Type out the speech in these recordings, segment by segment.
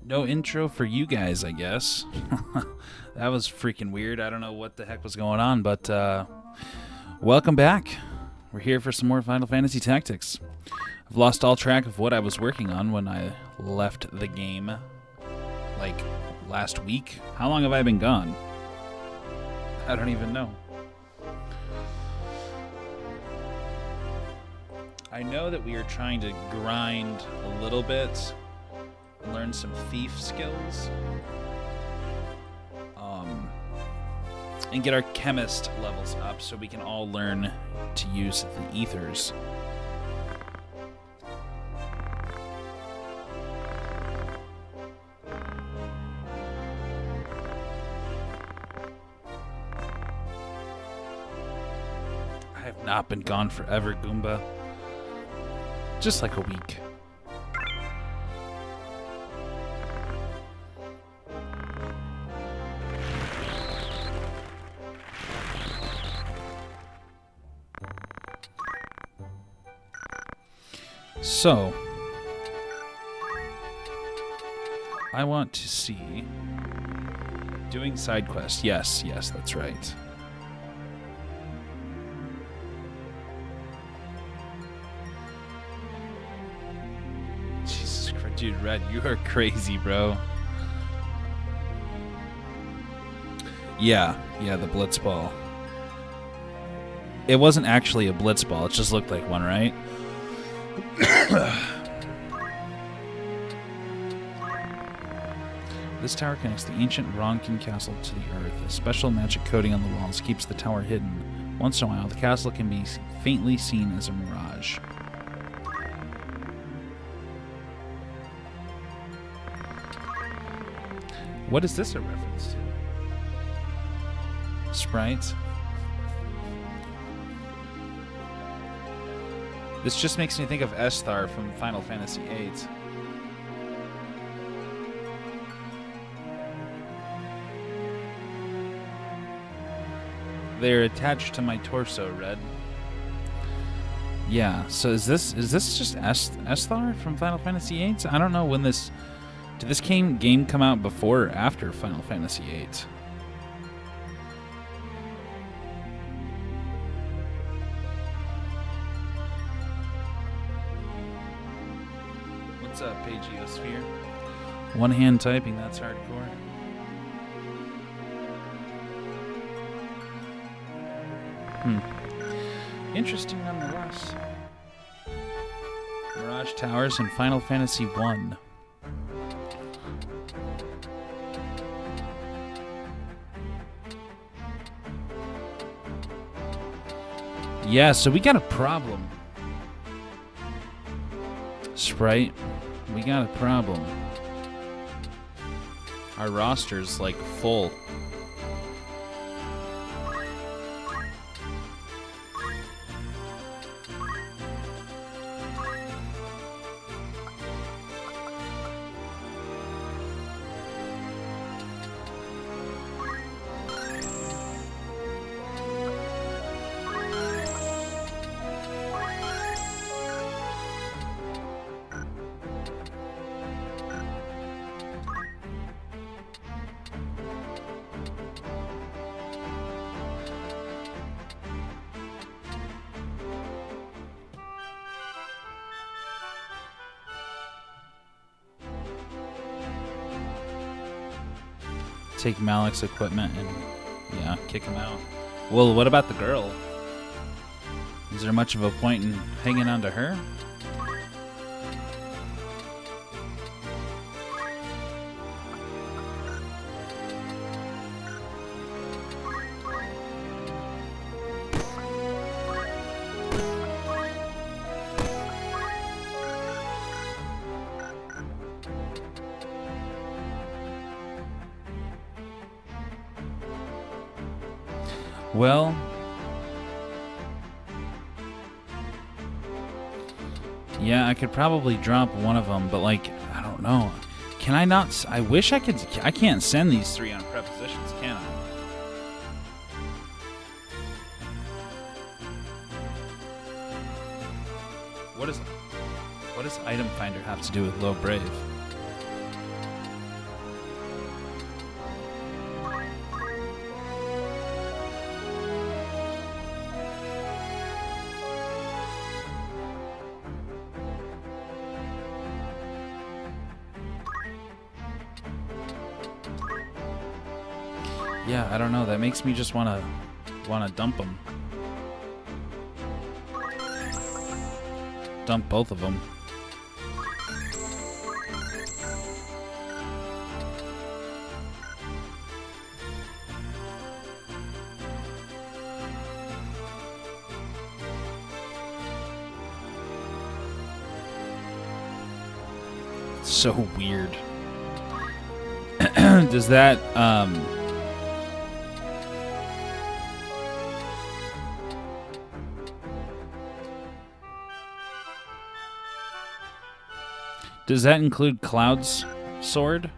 No intro for you guys, I guess. That was freaking weird. I don't know what the heck was going on, but welcome back. We're here for some more Final Fantasy Tactics. I've lost all track of what I was working on when I left the game, like, last week. How long have I been gone? I don't even know. I know that we are trying to grind a little bit, learn some thief skills, and get our chemist levels up so we can all learn to use the ethers. I have not been gone forever, Goomba. Just like a week. So, I want to see doing side quests. Yes, that's right. Jesus Christ, dude, Red, you are crazy, bro. Yeah, the Blitzball. It wasn't actually a Blitzball, it just looked like one, right? This tower connects the ancient Ronkin castle to the earth. A special magic coating on the walls keeps the tower hidden. Once in a while, the castle can be faintly seen as a mirage. What is this a reference to? Sprite? This just makes me think of Esthar from Final Fantasy VIII. They're attached to my torso, Red. Yeah, so is this just Esthar from Final Fantasy VIII? I don't know when this... Did this game come out before or after Final Fantasy VIII? What's up, Pagiosphere? One hand typing, that's hardcore. Interesting nonetheless. Mirage Towers in Final Fantasy 1. Yeah, so we got a problem. Sprite, we got a problem. Our roster's like full. Take Malik's equipment and, yeah, kick him out. Well, what about the girl? Is there much of a point in hanging on to her? Well, yeah, I could probably drop one of them, but like, I don't know. Can I not? I wish I could. I can't send these three on prepositions, can I? What does Item Finder have to do with Low Brave? Yeah, I don't know. That makes me just wanna dump them. Dump both of them. So weird. Does that does that include Cloud's sword?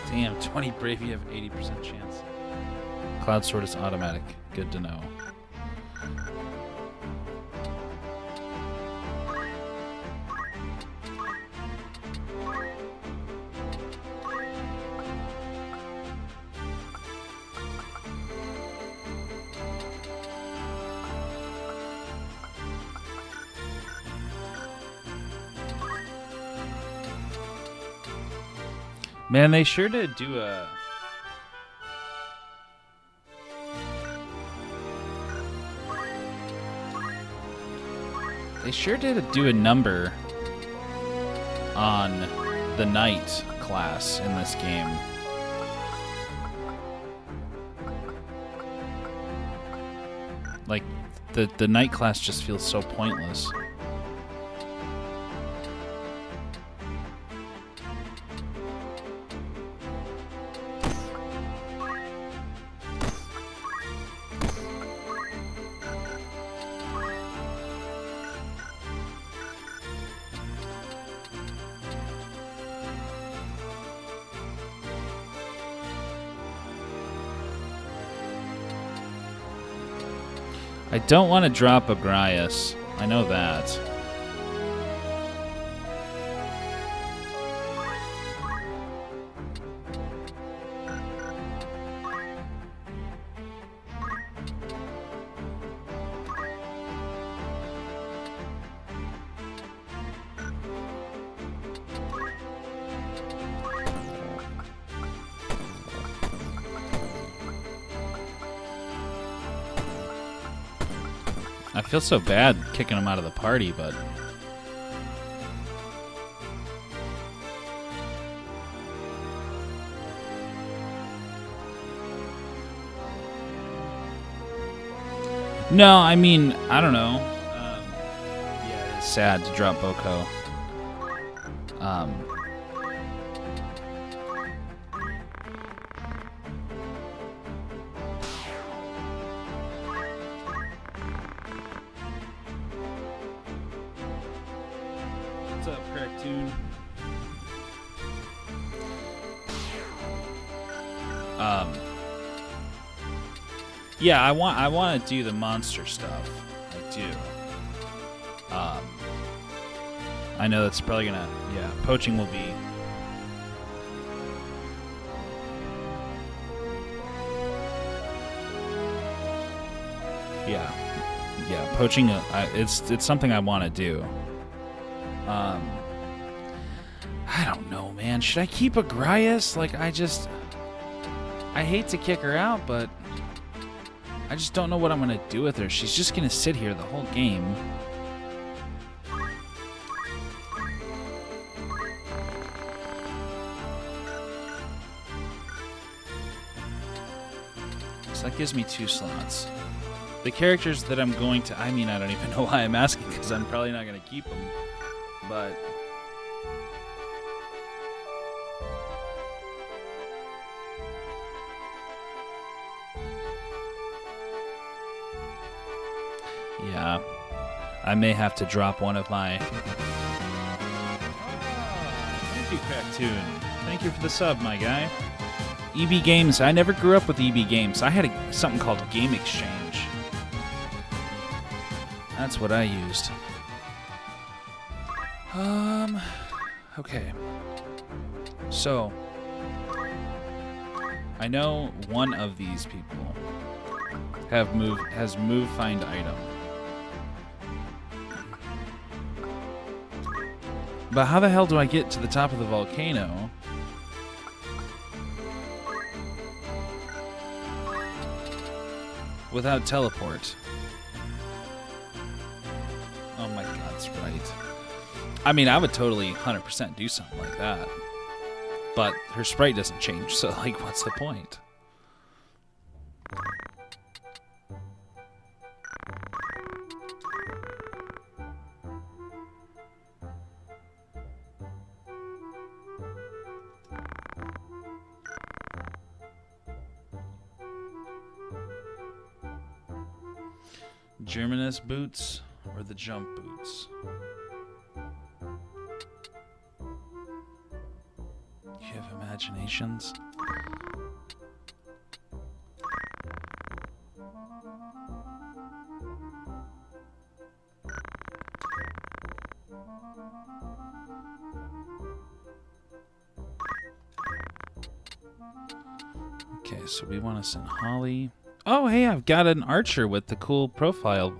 Damn, 20 brave, you have 80% chance. Cloud sword is automatic. Good to know. Man, they sure did do a... They sure did do a number on the knight class in this game. Like, the knight class just feels so pointless. I don't want to drop Agrias. I know that. I feel so bad kicking him out of the party, but... No, I mean, I don't know. Yeah, it's sad to drop Boko. What's up, Cartoon? Yeah, I want to do the monster stuff. I do. I know that's probably gonna, yeah, poaching will be. Yeah, poaching. It's something I want to do. I don't know, man. Should I keep Agrias? Like, I hate to kick her out, but I just don't know what I'm gonna do with her. She's just gonna sit here the whole game. So that gives me 2 slots. The characters that I'm going to... I mean, I don't even know why I'm asking, because I'm probably not going to keep them. But... yeah. I may have to drop one of my you, Cracktoon. Thank you for the sub, my guy. EB Games. I never grew up with EB Games. I had something called Game Exchange. That's what I used. Okay. So, I know one of these people has move find item. But how the hell do I get to the top of the volcano without teleport? Oh my god, Sprite. I mean, I would totally 100% do something like that. But her sprite doesn't change, so, like, what's the point? Germanus boots or the jump boots? You have imaginations? Okay, so we want to send Holly. Oh, hey, I've got an archer with the cool profile.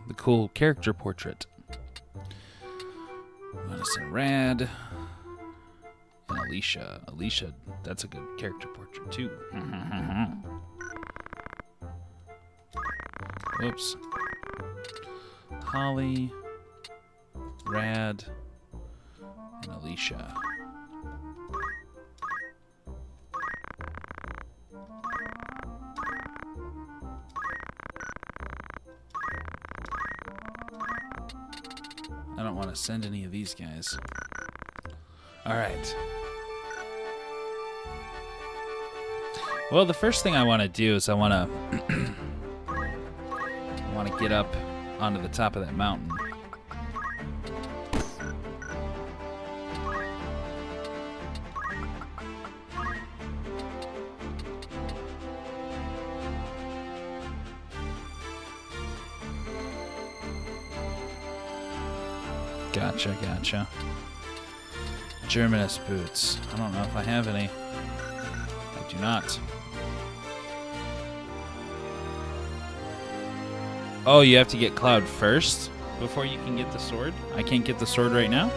The cool character portrait. We want to send Rad. And Alicia. Alicia, that's a good character portrait, too. Oops. Holly. Rad. And Alicia. I don't want to send any of these guys. Alright. Well, the first thing I want to do is I want to get up onto the top of that mountain. Gotcha, gotcha. Germanus boots. I don't know if I have any. I do not. Oh, you have to get Cloud first before you can get the sword? I can't get the sword right now?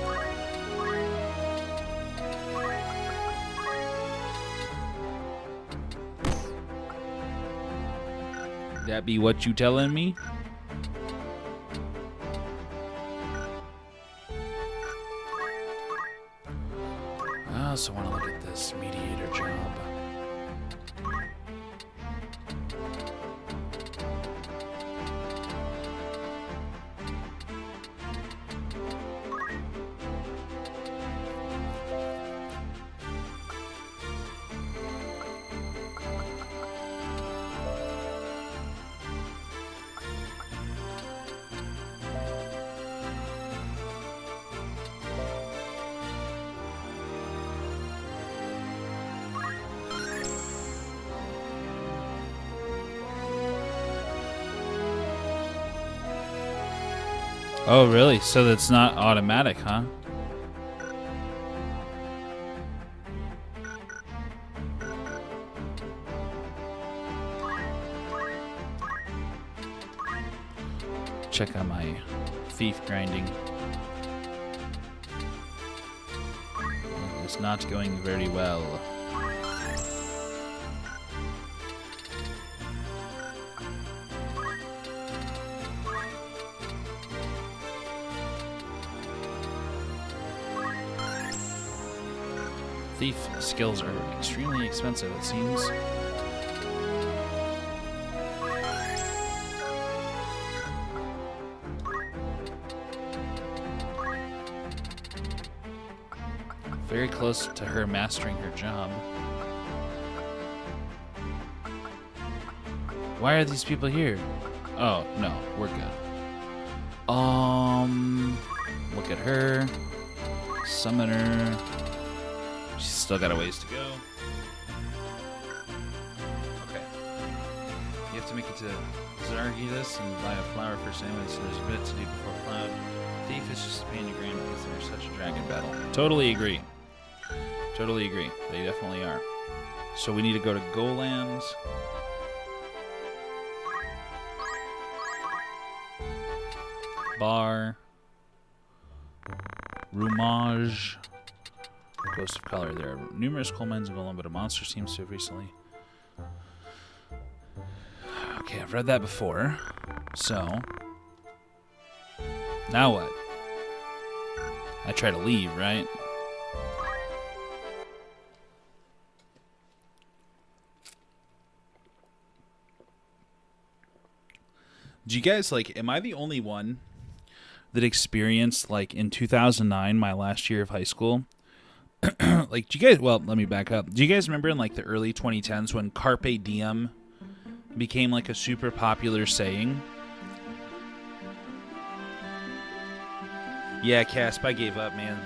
That be what you telling me? I also want to look at this mediator job. Oh, really? So that's not automatic, huh? Check out my thief grinding. It's not going very well. Thief skills are extremely expensive, it seems. Very close to her mastering her job. Why are these people here? Oh, no, we're good. Look at her. Summoner. She's still got a ways to go. Okay. You have to make it to Zargidas and buy a flower first anyway, so there's a bit to do before Cloud. Thief is just a pain in your grand because they're such a dragon battle. Totally agree. Totally agree. They definitely are. So we need to go to Golands. Bar. Rumage. Ghost of Color. There are numerous coal mines in Golan, but a monster seems to have recently... Okay, I've read that before. So... Now what? I try to leave, right? Do you guys, like, am I the only one that experienced, like, in 2009, my last year of high school? Like, do you guys, well, let me back up. Do you guys remember in, like, the early 2010s when Carpe Diem became, like, a super popular saying? Yeah, Casp, I gave up, man.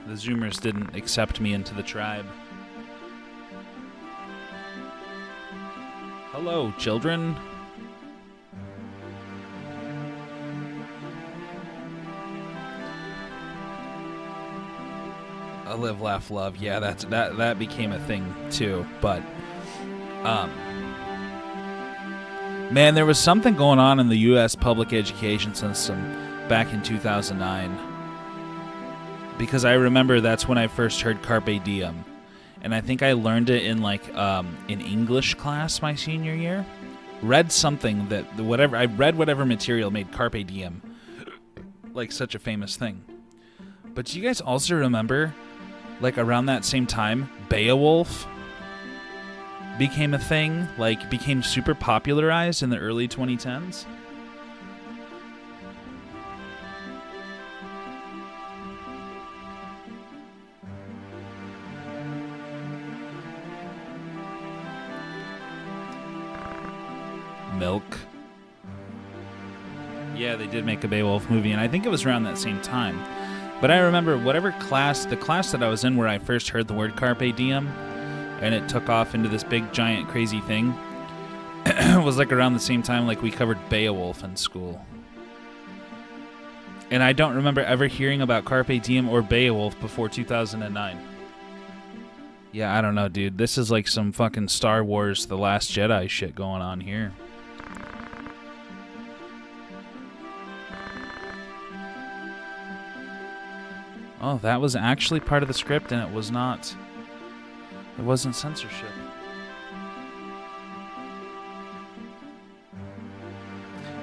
The Zoomers didn't accept me into the tribe. Hello, children. I live, laugh, love. Yeah, that became a thing too. But, man, there was something going on in the U.S. public education system back in 2009. Because I remember that's when I first heard Carpe Diem. And I think I learned it in, like, in English class my senior year. Read something that, I read whatever material made Carpe Diem, like, such a famous thing. But do you guys also remember, like, around that same time, Beowulf became a thing, like, became super popularized in the early 2010s? Milk. Yeah, they did make a Beowulf movie, and I think it was around that same time. But I remember whatever class, the class that I was in where I first heard the word Carpe Diem, and it took off into this big, giant, crazy thing, was like around the same time like we covered Beowulf in school. And I don't remember ever hearing about Carpe Diem or Beowulf before 2009. Yeah, I don't know, dude. This is like some fucking Star Wars The Last Jedi shit going on here. Oh, that was actually part of the script, and it was not. It wasn't censorship.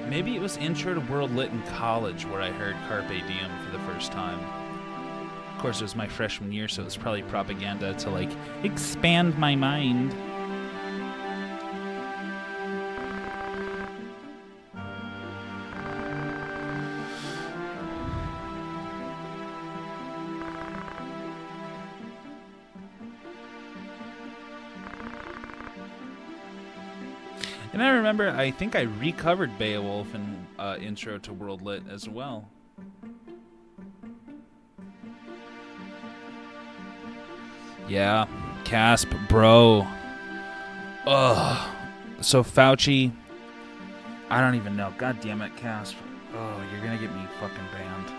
Maybe it was Intro to World Lit in college where I heard Carpe Diem for the first time. Of course, it was my freshman year, so it was probably propaganda to, like, expand my mind. And I remember, I think I recovered Beowulf in Intro to World Lit as well. Yeah, Casp, bro. Ugh. So Fauci, I don't even know. God damn it, Casp. Oh, you're gonna get me fucking banned.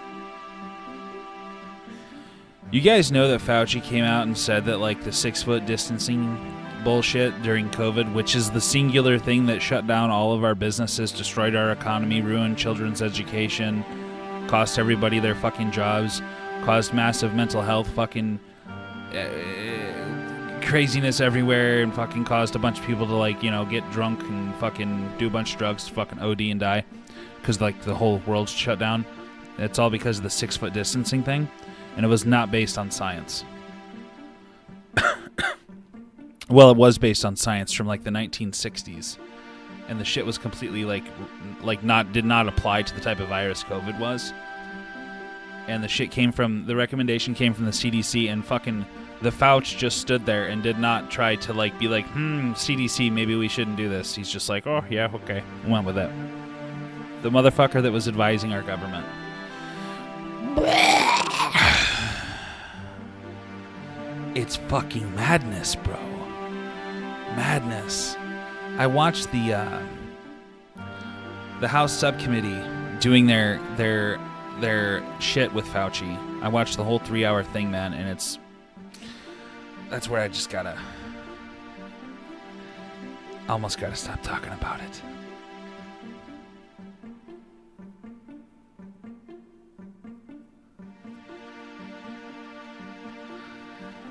You guys know that Fauci came out and said that, like, the 6-foot distancing bullshit during COVID, which is the singular thing that shut down all of our businesses, destroyed our economy, ruined children's education, cost everybody their fucking jobs, caused massive mental health fucking craziness everywhere, and fucking caused a bunch of people to, like, you know, get drunk and fucking do a bunch of drugs to fucking OD and die because, like, the whole world's shut down. It's all because of the 6-foot distancing thing, and it was not based on science. Well, it was based on science from, like, the 1960s, and the shit was completely, did not apply to the type of virus COVID was. And the recommendation came from the CDC, and fucking the Fauci just stood there and did not try to, like, be like, CDC, maybe we shouldn't do this. He's just like, oh, yeah, okay, went with it. The motherfucker that was advising our government. It's fucking madness, bro. Madness. I watched the House subcommittee doing their shit with Fauci. I watched the whole 3-hour thing, man, and that's where I just almost gotta stop talking about it.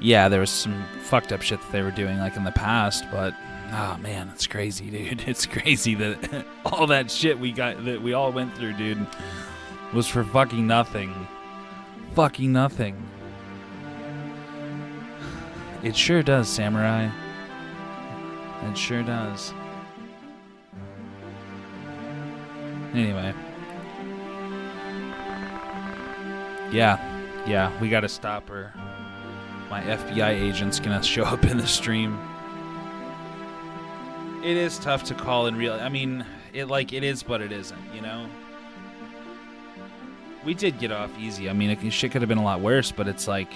Yeah, there was some fucked up shit that they were doing like in the past, but oh man, it's crazy, dude. It's crazy that all that shit that we all went through, dude, was for fucking nothing. Fucking nothing. It sure does, Samurai. It sure does. Anyway. Yeah, we gotta stop her. My FBI agent's gonna show up in the stream. It is tough to call in real. I mean, it is, but it isn't. You know. We did get off easy. I mean, shit could have been a lot worse, but it's like,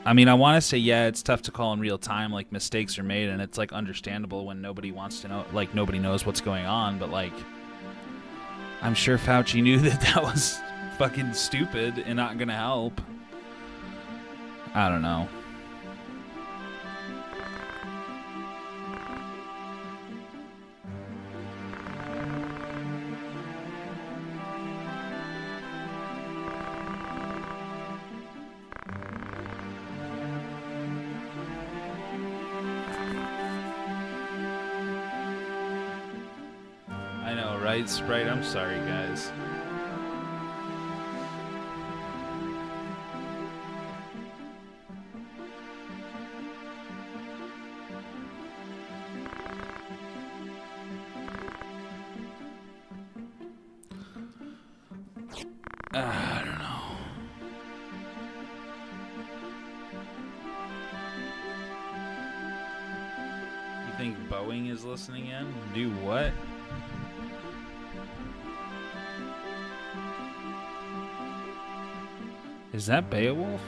I mean, I want to say, yeah, it's tough to call in real time. Like, mistakes are made, and it's like understandable when nobody wants to know. Like, nobody knows what's going on. But like, I'm sure Fauci knew that was fucking stupid and not gonna help. I don't know. Sprite, I'm sorry, guys. I don't know. You think Boeing is listening in? Do what? Is that Beowulf?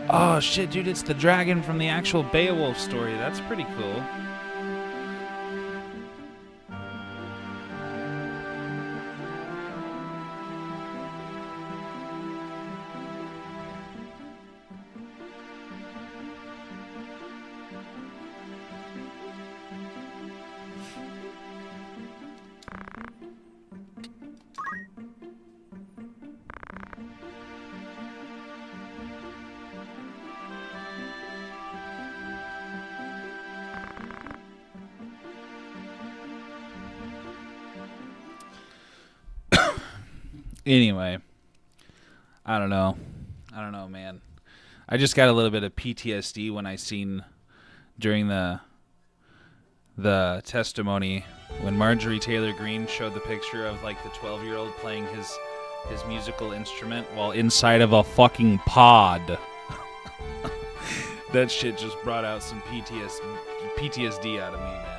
Oh shit, dude, it's the dragon from the actual Beowulf story. That's pretty cool. Anyway, I don't know, man. I just got a little bit of PTSD when I seen during the testimony when Marjorie Taylor Greene showed the picture of like the 12-year-old playing his musical instrument while inside of a fucking pod. That shit just brought out some PTSD out of me, man.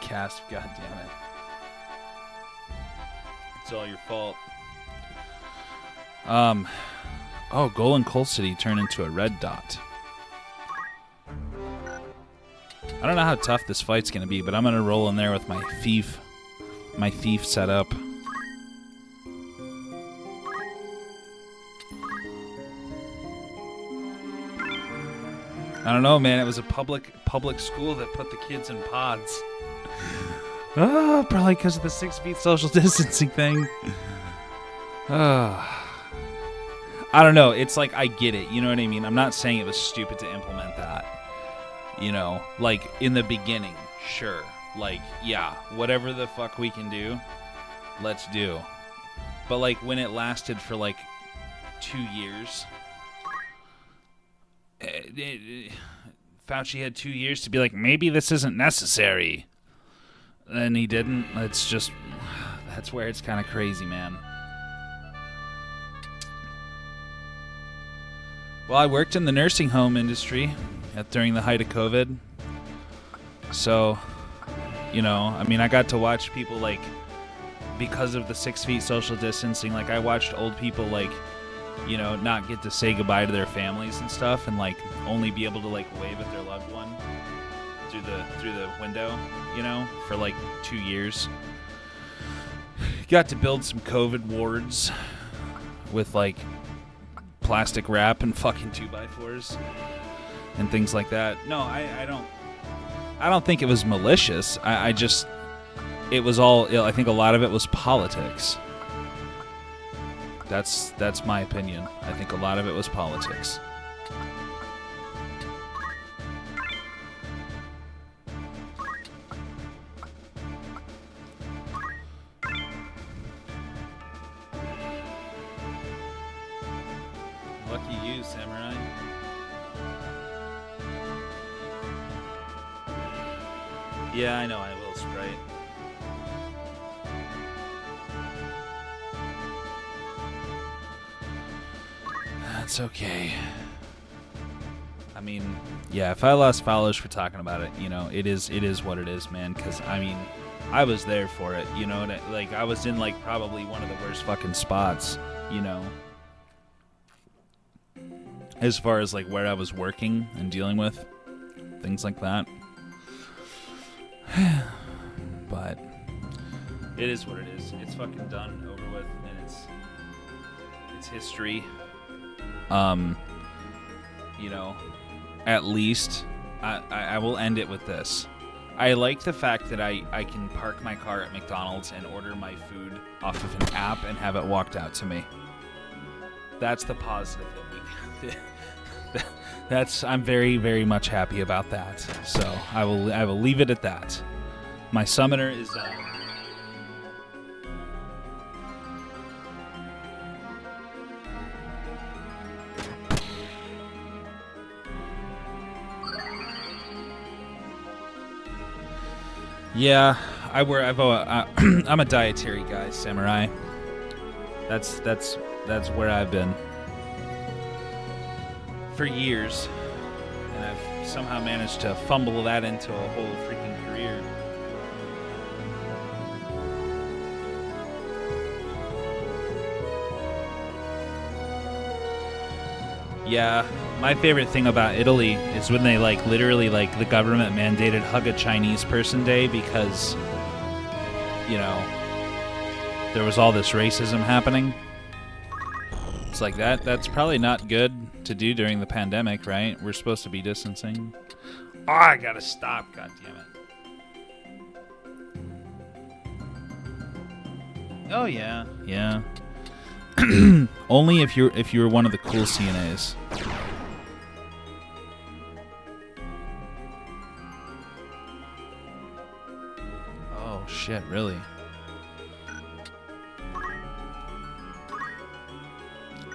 Cast, god damn it. It's all your fault. Oh, Golan Coal City turned into a red dot. I don't know how tough this fight's gonna be, but I'm gonna roll in there with my thief setup. I don't know, man. It was a public school that put the kids in pods. Oh, probably because of the 6 feet social distancing thing. I don't know. It's like, I get it. You know what I mean? I'm not saying it was stupid to implement that. You know, like, in the beginning, sure. Like, yeah, whatever the fuck we can do, let's do. But, like, when it lasted for, like, 2 years, Fauci had 2 years to be like, maybe this isn't necessary. And he didn't. It's just, that's where it's kind of crazy, man. Well, I worked in the nursing home industry during the height of COVID. So, you know, I mean, I got to watch people, like, because of the 6 feet social distancing, like, I watched old people, like, you know, not get to say goodbye to their families and stuff, and, like, only be able to, like, wave at their loved one through the window, you know, for, like, 2 years. Got to build some COVID wards with, like, plastic wrap and fucking 2x4s and things like that. No, I don't think it was malicious. I just, it was all, I think a lot of it was politics. That's my opinion. I think a lot of it was politics. Lucky you, Samurai. Yeah, I know I will, Sprite. That's okay. I mean, yeah, if I lost followers for talking about it, you know, it is what it is, man, because, I mean, I was there for it, you know, and like, I was in, like, probably one of the worst fucking spots, you know, as far as, like, where I was working and dealing with things like that. But it is what it is. It's fucking done, over with, and it's history. You know, at least I will end it with this. I like the fact that I can park my car at McDonald's and order my food off of an app and have it walked out to me. That's the positive that I'm very, very much happy about that. So I will leave it at that. My summoner is yeah, I'm a dietary guy, Samurai. That's where I've been for years, and I've somehow managed to fumble that into a whole freaking career. Yeah, my favorite thing about Italy is when they, like, literally, like, the government mandated Hug a Chinese Person Day because, you know, there was all this racism happening. It's like that's probably not good to do during the pandemic, right? We're supposed to be distancing. Oh, I gotta stop, god damn it. Oh yeah, yeah. Only if you're one of the cool CNAs. Oh shit, really?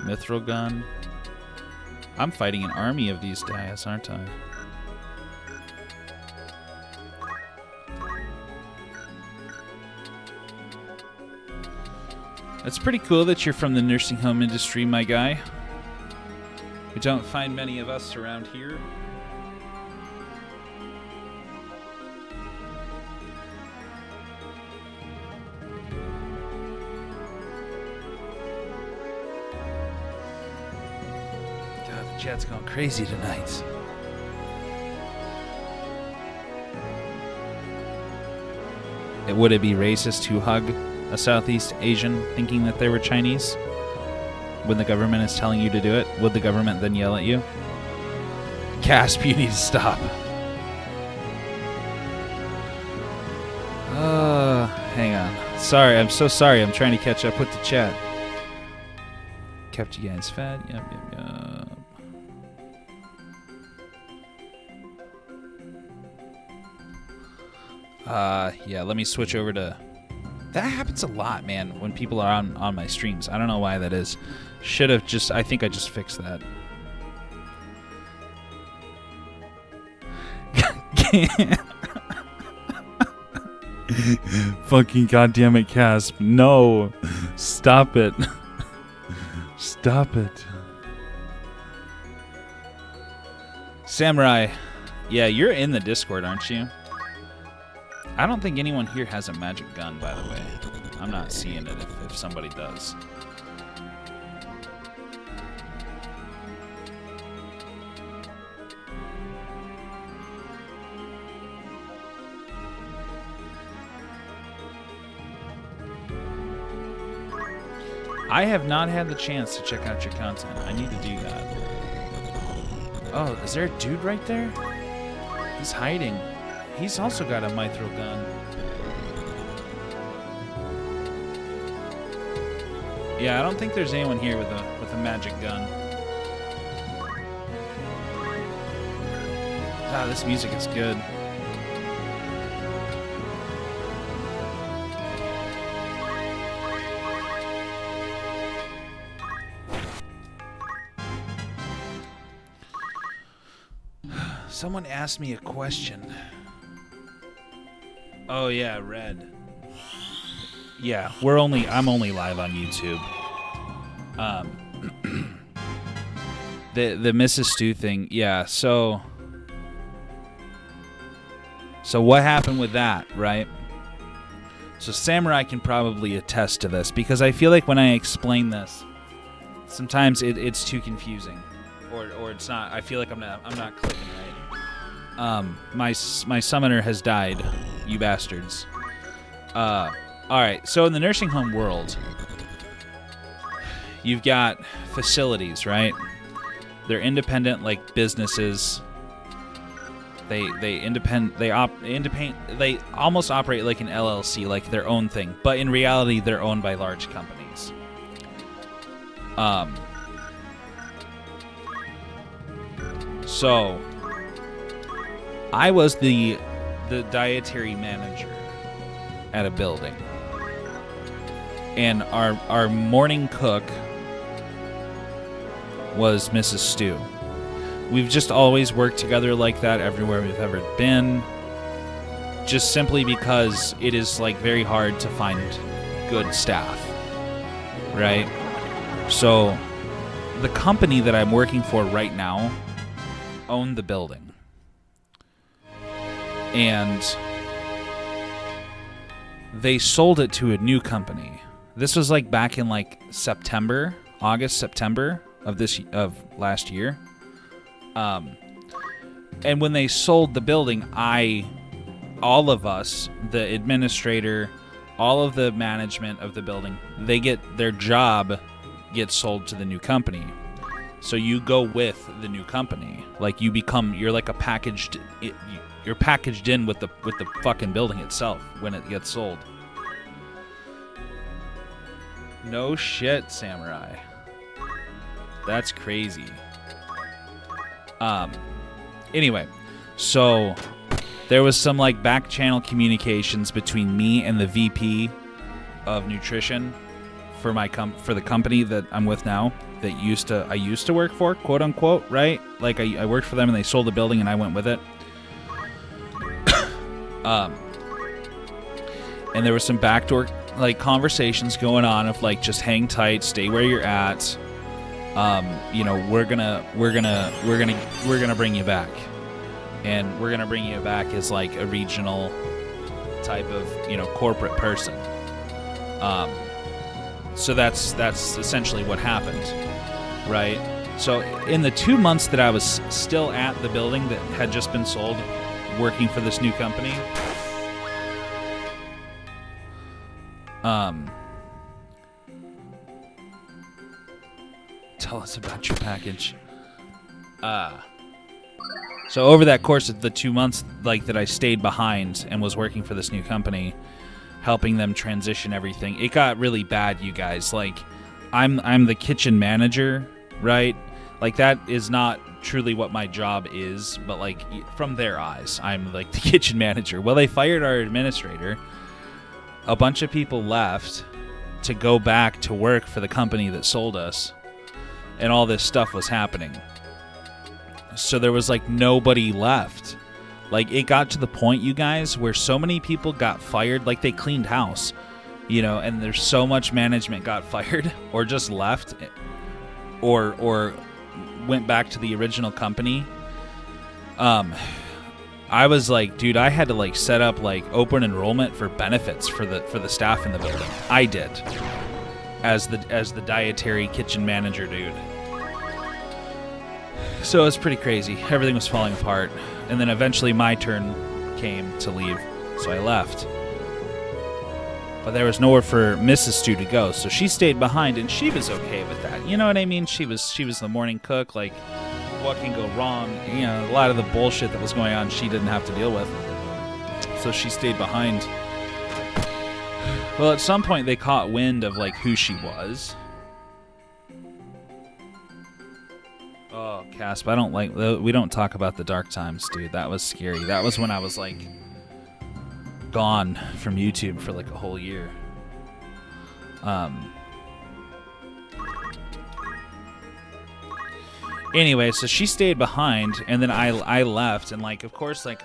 Mithril gun. I'm fighting an army of these guys, aren't I? It's pretty cool that you're from the nursing home industry, my guy. We don't find many of us around here. God, the chat's going crazy tonight. Would it be racist to hug a Southeast Asian thinking that they were Chinese? When the government is telling you to do it, would the government then yell at you? Casp, you need to stop. Hang on. Sorry, I'm so sorry. I'm trying to catch up with the chat. Kept you guys fed. Yep. Yeah, let me switch over to... That happens a lot, man, when people are on my streams. I don't know why that is. Should have just... I think I just fixed that. Fucking goddammit, Casp. No. Stop it. Stop it. Samurai. Yeah, you're in the Discord, aren't you? I don't think anyone here has a magic gun, by the way. I'm not seeing it if somebody does. I have not had the chance to check out your content. I need to do that. Oh, is there a dude right there? He's hiding. He's also got a mithril gun. Yeah, I don't think there's anyone here with a magic gun. Ah, this music is good. Someone asked me a question. Oh yeah, Red. Yeah, I'm only live on YouTube. The Mrs. Stu thing, yeah, so what happened with that, right? So Samurai can probably attest to this, because I feel like when I explain this, sometimes it's too confusing. Or it's not. I feel like I'm not clicking right. My summoner has died, you bastards. All right. So in the nursing home world, you've got facilities, right? They're independent, like businesses. They almost operate like an LLC, like their own thing, but in reality, they're owned by large companies. So, I was the dietary manager at a building, and our morning cook was Mrs. Stu. We've just always worked together like that everywhere we've ever been, just simply because it is like very hard to find good staff, right? So, the company that I'm working for right now owned the building, and they sold it to a new company. This was like back in like September of last year. And when they sold the building, all of us, the administrator, all of the management of the building, their job gets sold to the new company. So you go with the new company. Like you're packaged in with the fucking building itself when it gets sold. No shit, Samurai. That's crazy. Anyway, so there was some like back channel communications between me and the VP of nutrition for the company that I'm with now, that I used to work for, quote unquote, right? Like I worked for them and they sold the building and I went with it. And there was some backdoor like conversations going on of like, just hang tight, stay where you're at. We're gonna bring you back, and we're gonna bring you back as like a regional type of corporate person. So that's essentially what happened, right? So in the 2 months that I was still at the building that had just been sold, working for this new company, tell us about your package. So over that course of the 2 months, like that I stayed behind and was working for this new company, helping them transition everything, it got really bad, you guys. Like, I'm the kitchen manager, right? Like, that is not truly what my job is, but like from their eyes, I'm like the kitchen manager. Well, they fired our administrator. A bunch of people left to go back to work for the company that sold us, and all this stuff was happening. So there was like nobody left. Like, it got to the point, you guys, where so many people got fired, like they cleaned house, and there's so much management got fired or just left or went back to the original company. I was like, dude, I had to like set up like open enrollment for benefits for the staff in the building. I did, as the dietary kitchen manager dude. So it was pretty crazy. Everything was falling apart, and then eventually my turn came to leave, so I left. But there was nowhere for Mrs. Stu to go, so she stayed behind, and she was okay with that. You know what I mean? She was the morning cook. Like, what can go wrong? You know, a lot of the bullshit that was going on, she didn't have to deal with. So she stayed behind. Well, at some point, they caught wind of like who she was. Oh, Casp, I don't like. We don't talk about the dark times, dude. That was scary. That was when I was like gone from YouTube for like a whole year. Anyway, so she stayed behind, and then I left, and like, of course, like,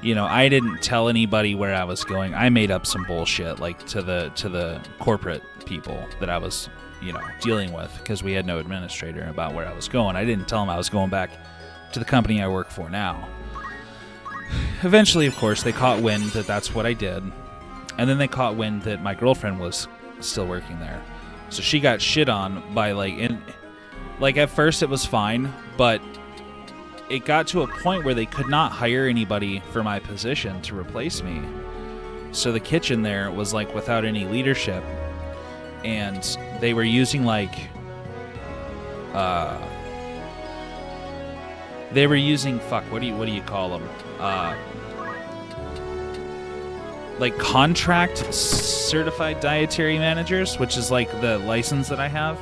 you know, I didn't tell anybody where I was going. I made up some bullshit, like to the corporate people that I was, you know, dealing with, because we had no administrator, about where I was going. I didn't tell them I was going back to the company I work for now. Eventually, of course, they caught wind that that's what I did, and then they caught wind that my girlfriend was still working there. So she got shit on by like at first it was fine, but it got to a point where they could not hire anybody for my position to replace me. So the kitchen there was like without any leadership, and they were using like what do you call them? Like contract certified dietary managers, which is like the license that I have.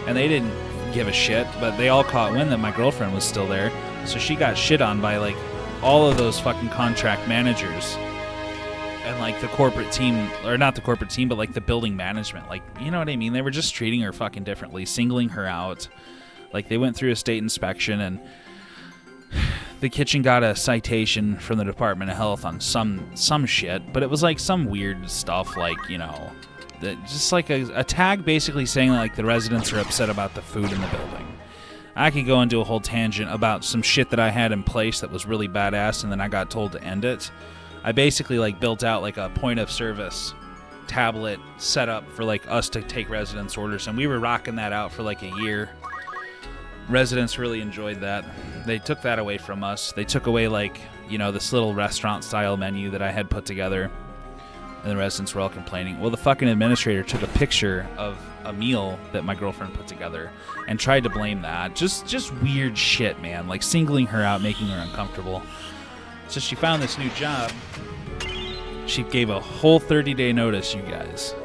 And they didn't give a shit, but they all caught wind that my girlfriend was still there. So she got shit on by like all of those fucking contract managers. And like the corporate team, or not the corporate team, but like the building management. Like, you know what I mean? They were just treating her fucking differently, singling her out. Like they went through a state inspection, and the kitchen got a citation from the Department of Health on some shit, but it was like some weird stuff, like, you know, just like a tag basically saying that like the residents are upset about the food in the building. I could go into a whole tangent about some shit that I had in place that was really badass, and then I got told to end it. I basically like built out like a point of service tablet setup for like us to take residents' orders, and we were rocking that out for like a year. Residents really enjoyed that. They took that away from us. They took away, like, you know, this little restaurant-style menu that I had put together, and the residents were all complaining. Well, the fucking administrator took a picture of a meal that my girlfriend put together and tried to blame that. Just weird shit, man. Like, singling her out, making her uncomfortable. So she found this new job. She gave a whole 30-day notice, you guys.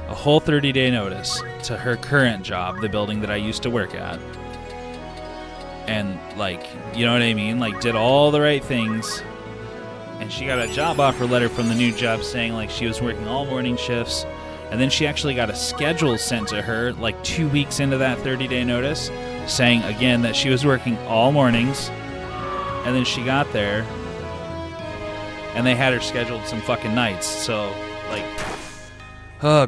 A whole 30-day notice to her current job, the building that I used to work at. And, like, you know what I mean? Like, did all the right things. And she got a job offer letter from the new job saying, like, she was working all morning shifts. And then she actually got a schedule sent to her, like, 2 weeks into that 30-day notice, saying, again, that she was working all mornings. And then she got there, and they had her scheduled some fucking nights. So, like,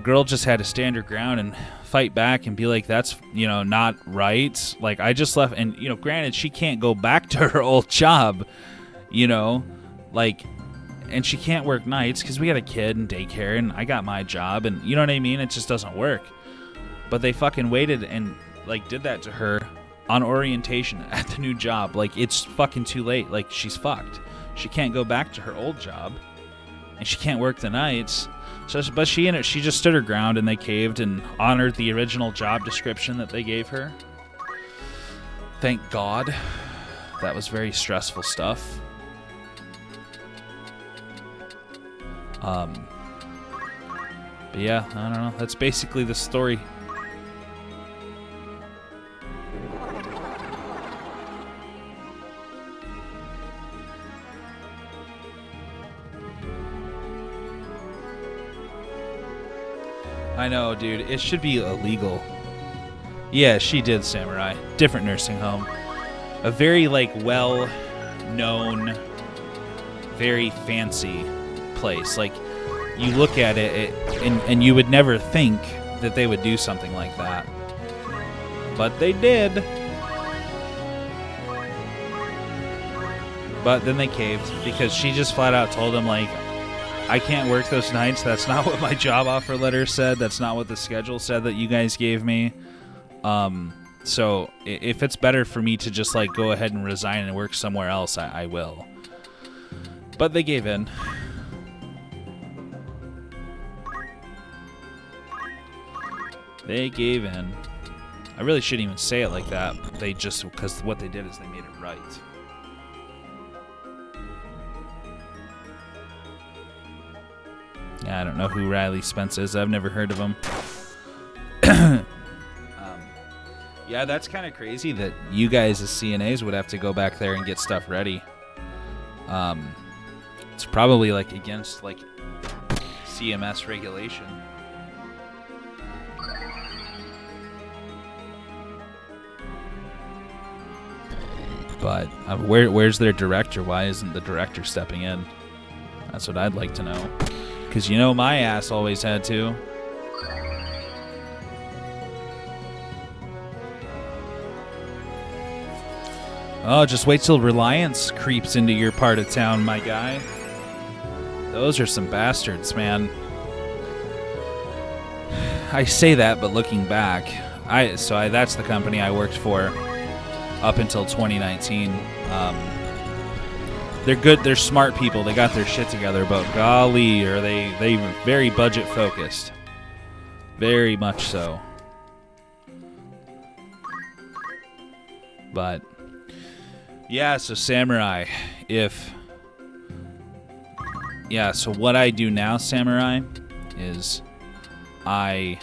girl just had to stand her ground and fight back and be like, that's, you know, not right. Like, I just left, and, you know, granted, she can't go back to her old job, you know, like, and she can't work nights because we got a kid and daycare, and I got my job, and you know what I mean? It just doesn't work. But they fucking waited and, like, did that to her on orientation at the new job. Like, it's fucking too late. Like, she's fucked. She can't go back to her old job, and she can't work the nights. So, but she just stood her ground, and they caved and honored the original job description that they gave her. Thank God. That was very stressful stuff. But yeah, I don't know. That's basically the story. I know, dude. It should be illegal. Yeah, she did, Samurai. Different nursing home. A very, like, well-known, very fancy place. Like, you look at it, and you would never think that they would do something like that. But they did. But then they caved because she just flat out told him, like, I can't work those nights. That's not what my job offer letter said. That's not what the schedule said that you guys gave me. So if it's better for me to just, like, go ahead and resign and work somewhere else, I will. But they gave in. They gave in. I really shouldn't even say it like that. They just, because what they did is they made it right. Yeah, I don't know who Riley Spence is. I've never heard of him. Yeah, that's kind of crazy that you guys as CNAs would have to go back there and get stuff ready. It's probably like against like CMS regulation. But where's their director? Why isn't the director stepping in? That's what I'd like to know. Because you know my ass always had to. Oh, just wait till Reliance creeps into your part of town, my guy. Those are some bastards, man. I say that, but looking back, that's the company I worked for up until 2019. They're good. They're smart people. They got their shit together. But golly, are they very budget focused? Very much so. But yeah, so Samurai, so what I do now, Samurai, is my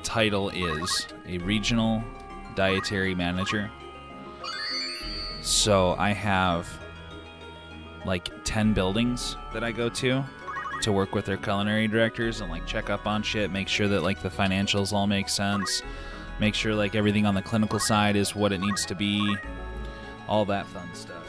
title is a regional dietary manager. So I have like 10 buildings that I go to work with their culinary directors and like check up on shit, make sure that like the financials all make sense, make sure like everything on the clinical side is what it needs to be, all that fun stuff.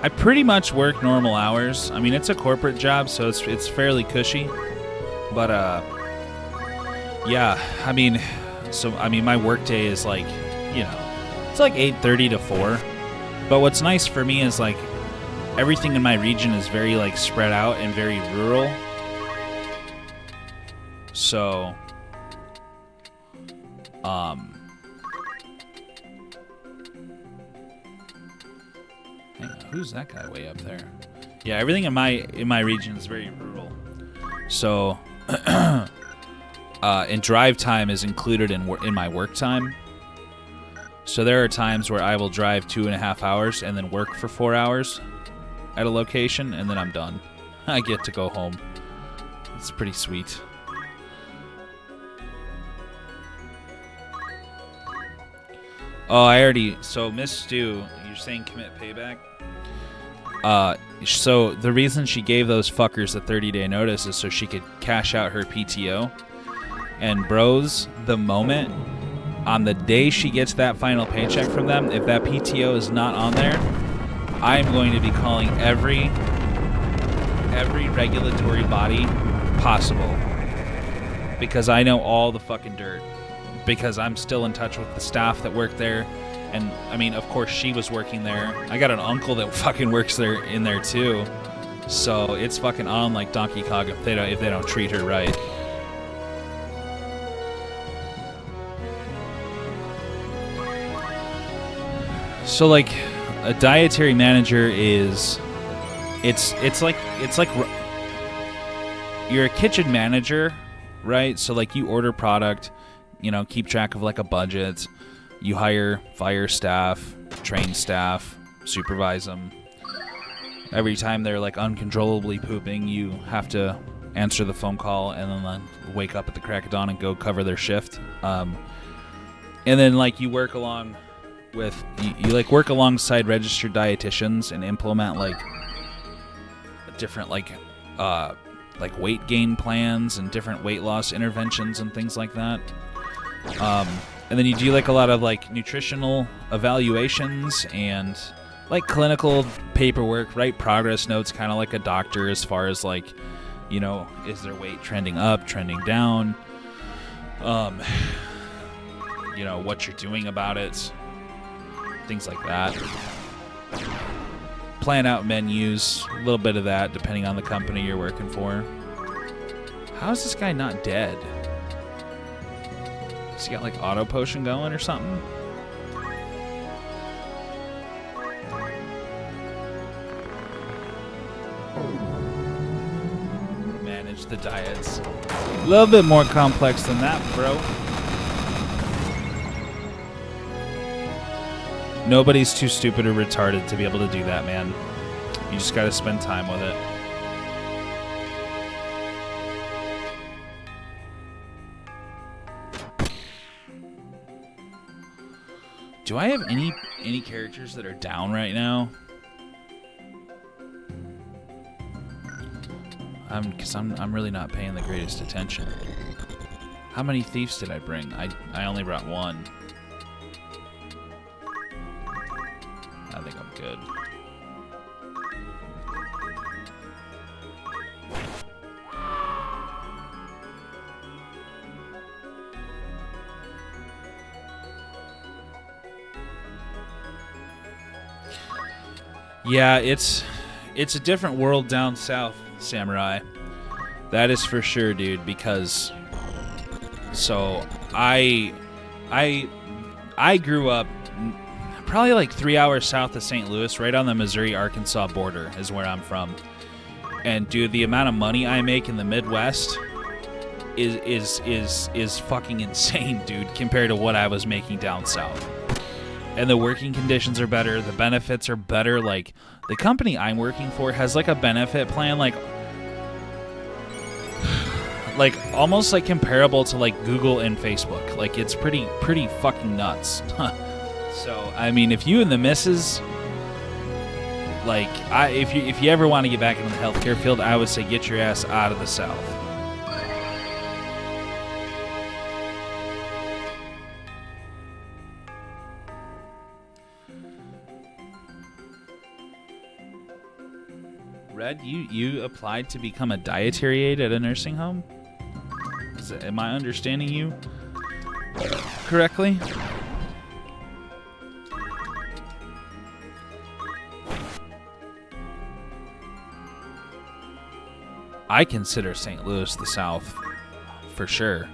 I pretty much work normal hours. I mean, it's a corporate job, so it's fairly cushy. But yeah, I mean, my work day is like, it's like 8:30 to 4. But what's nice for me is like everything in my region is very like spread out and very rural. So who's that guy way up there? Yeah, everything in my region is very rural. So, and drive time is included in my work time. So there are times where I will drive 2.5 hours and then work for 4 hours at a location, and then I'm done. I get to go home. It's pretty sweet. Oh, so Miss Stu, you're saying commit payback? So the reason she gave those fuckers a 30-day notice is so she could cash out her PTO. And bros, the moment, on the day she gets that final paycheck from them, if that PTO is not on there, I'm going to be calling every regulatory body possible. Because I know all the fucking dirt. Because I'm still in touch with the staff that work there. And, I mean, of course, she was working there. I got an uncle that fucking works there in there, too. So it's fucking on like Donkey Kong if they don't treat her right. So, like, a dietary manager is... It's like you're a kitchen manager, right? So, like, you order product, keep track of, like, a budget. You fire staff, train staff, supervise them. Every time they're like uncontrollably pooping, you have to answer the phone call and then wake up at the crack of dawn and go cover their shift. And then like you work along with you like work alongside registered dietitians and implement like different like weight gain plans and different weight loss interventions and things like that. And then you do like a lot of like nutritional evaluations and like clinical paperwork, write progress notes, kind of like a doctor, as far as like, you know, is their weight trending up, trending down, you know, what you're doing about it, things like that. Plan out menus, a little bit of that depending on the company you're working for. How is this guy not dead? Has he got like auto potion going or something? Manage the diets. A little bit more complex than that, bro. Nobody's too stupid or retarded to be able to do that, man. You just gotta spend time with it. Do I have any characters that are down right now? Because I'm really not paying the greatest attention. How many thieves did I bring? I only brought one. I think I'm good. Yeah, it's a different world down south, Samurai. That is for sure, dude, because so I grew up probably like 3 hours south of St. Louis, right on the Missouri-Arkansas border is where I'm from. And dude, the amount of money I make in the Midwest is fucking insane, dude, compared to what I was making down south. And the working conditions are better, the benefits are better. Like, the company I'm working for has like a benefit plan like almost like comparable to like Google and Facebook. Like, it's pretty fucking nuts. So, I mean, if you and the missus, like, if you ever want to get back into the healthcare field, I would say get your ass out of the South. Red, you applied to become a dietary aide at a nursing home? Am I understanding you correctly? I consider St. Louis the South, for sure.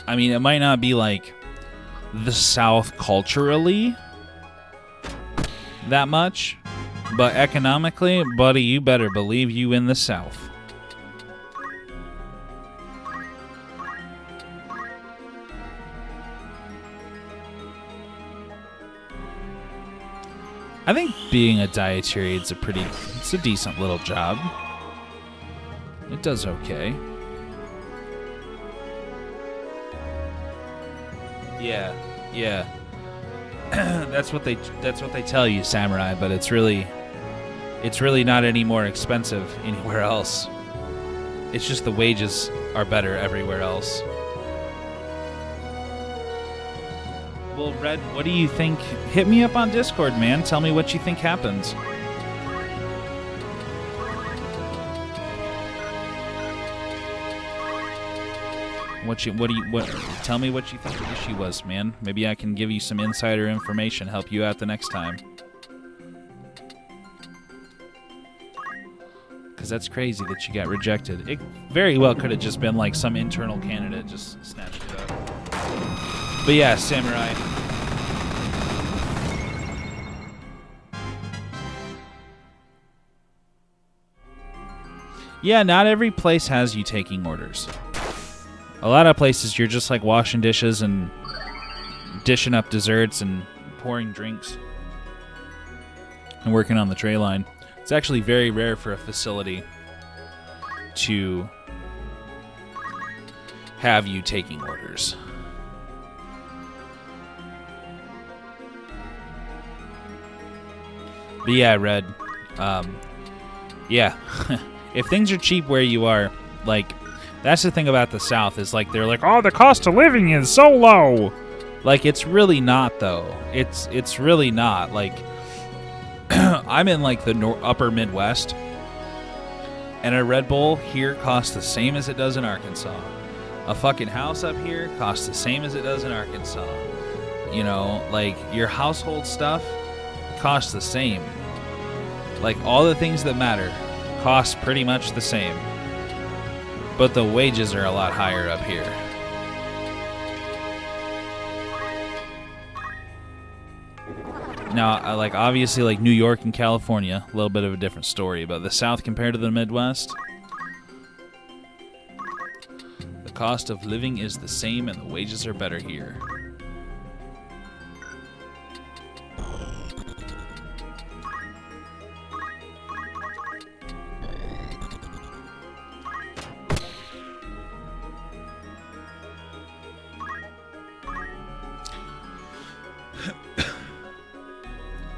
I mean, it might not be like the South culturally that much, but economically, buddy, you better believe you in the South. I think being a dietary aide it's a decent little job. It does okay. Yeah. That's what they tell you, Samurai, but it's really not any more expensive anywhere else. It's just the wages are better everywhere else. Well, Red, what do you think? Hit me up on Discord, man. Tell me what you think happens. Tell me what you think the issue was, man. Maybe I can give you some insider information, help you out the next time. Because that's crazy that you got rejected. It very well could have just been like some internal candidate just snatched it up. But yeah, Samurai. Yeah, not every place has you taking orders. A lot of places you're just like washing dishes and dishing up desserts and pouring drinks and working on the tray line. It's actually very rare for a facility to have you taking orders. But yeah, Red. Yeah. If things are cheap where you are, like, that's the thing about the South, is like, they're like, oh, the cost of living is so low. Like, it's really not, though. It's really not. Like, I'm in, like, the upper Midwest, and a Red Bull here costs the same as it does in Arkansas. A fucking house up here costs the same as it does in Arkansas. You know, like, your household stuff costs the same. Like, all the things that matter cost pretty much the same. But the wages are a lot higher up here. Now, like, obviously, like, New York and California, a little bit of a different story. But the South compared to the Midwest, the cost of living is the same and the wages are better here.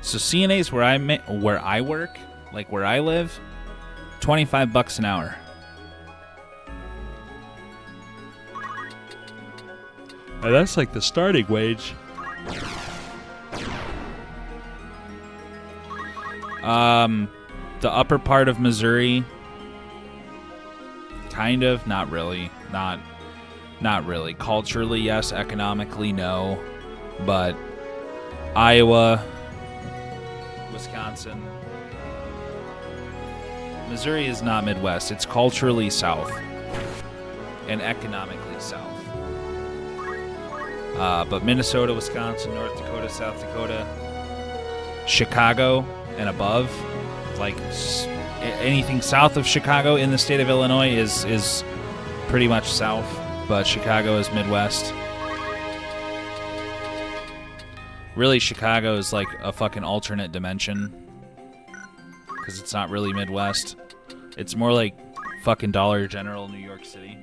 So CNA's where I work, like where I live, $25 an hour. And that's like the starting wage. The upper part of Missouri, kind of, not really, not really. Culturally, yes. Economically, no. But Iowa, Wisconsin. Missouri is not Midwest. It's culturally South and economically South. But Minnesota, Wisconsin, North Dakota, South Dakota, Chicago and above, like anything south of Chicago in the state of Illinois is pretty much South, but Chicago is Midwest. Really, Chicago is like a fucking alternate dimension. Because it's not really Midwest. It's more like fucking Dollar General, New York City.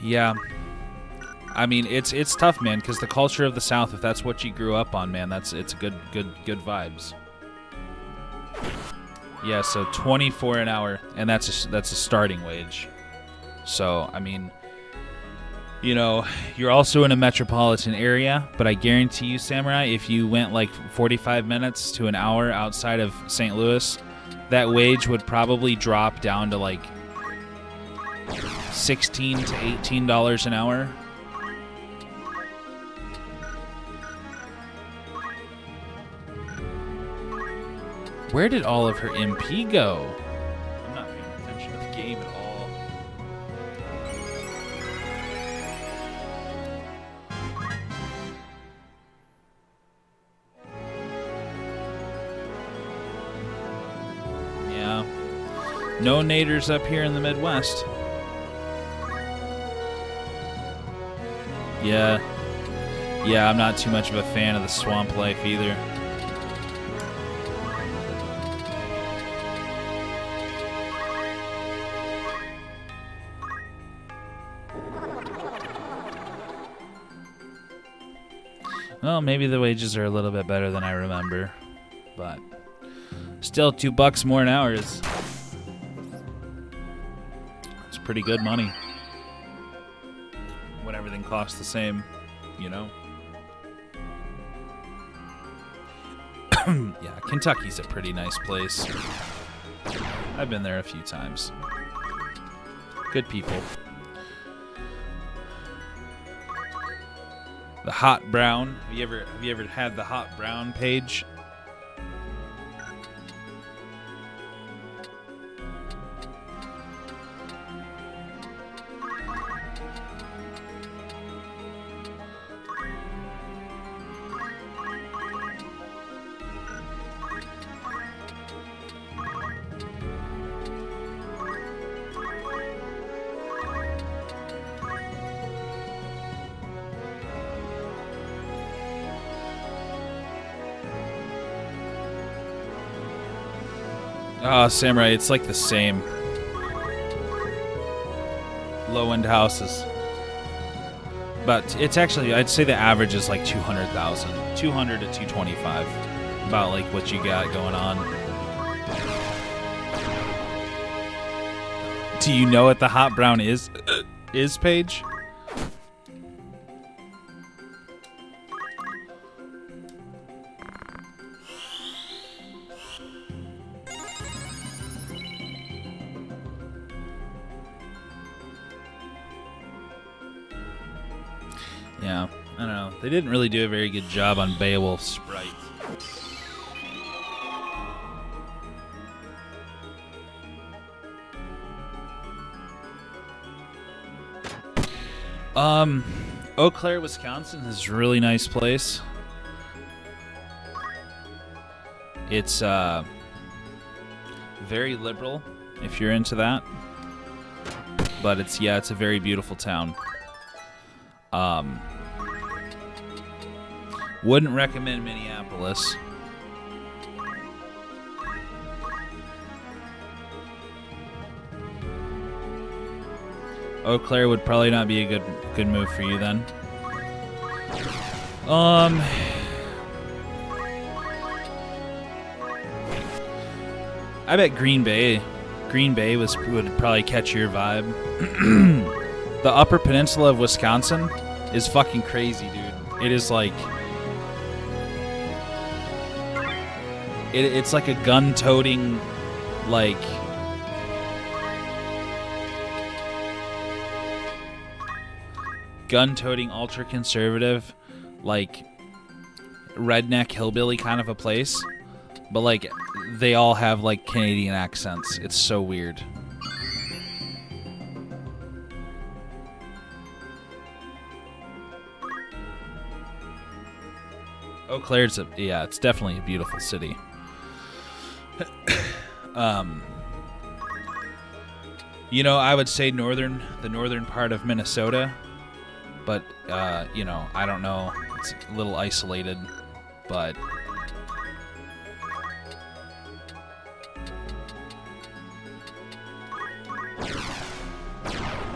Yeah. I mean, it's tough, man, because the culture of the South, if that's what you grew up on, man, it's good vibes. Yeah, so 24 an hour, and that's a starting wage. So, I mean, you know, you're also in a metropolitan area, but I guarantee you, Samurai, if you went like 45 minutes to an hour outside of St. Louis, that wage would probably drop down to like $16 to $18 an hour. Where did all of her MP go? I'm not paying attention to the game at all. Yeah. No naders up here in the Midwest. Yeah. Yeah, I'm not too much of a fan of the swamp life either. Well, maybe the wages are a little bit better than I remember, but still $2 more an hour is it's pretty good money when everything costs the same, you know? Yeah, Kentucky's a pretty nice place. I've been there a few times. Good people. The hot brown. Have you ever had the hot brown page? Oh, Samurai, it's like the same. Low-end houses. But it's actually, I'd say the average is like 200,000. 200 to 225. About like what you got going on. Do you know what the hot brown is, Paige? Yeah, I don't know. They didn't really do a very good job on Beowulf's sprite. Eau Claire, Wisconsin is a really nice place. It's very liberal if you're into that. But it's a very beautiful town. Wouldn't recommend Minneapolis. Eau Claire would probably not be a good move for you then. I bet Green Bay would probably catch your vibe. The Upper Peninsula of Wisconsin is fucking crazy, dude. It is like it's like a gun-toting, like ultra-conservative, like redneck hillbilly kind of a place, but like they all have like Canadian accents. It's so weird. Eau Claire, it's definitely a beautiful city. You know, I would say the northern part of Minnesota, but you know, I don't know. It's a little isolated, but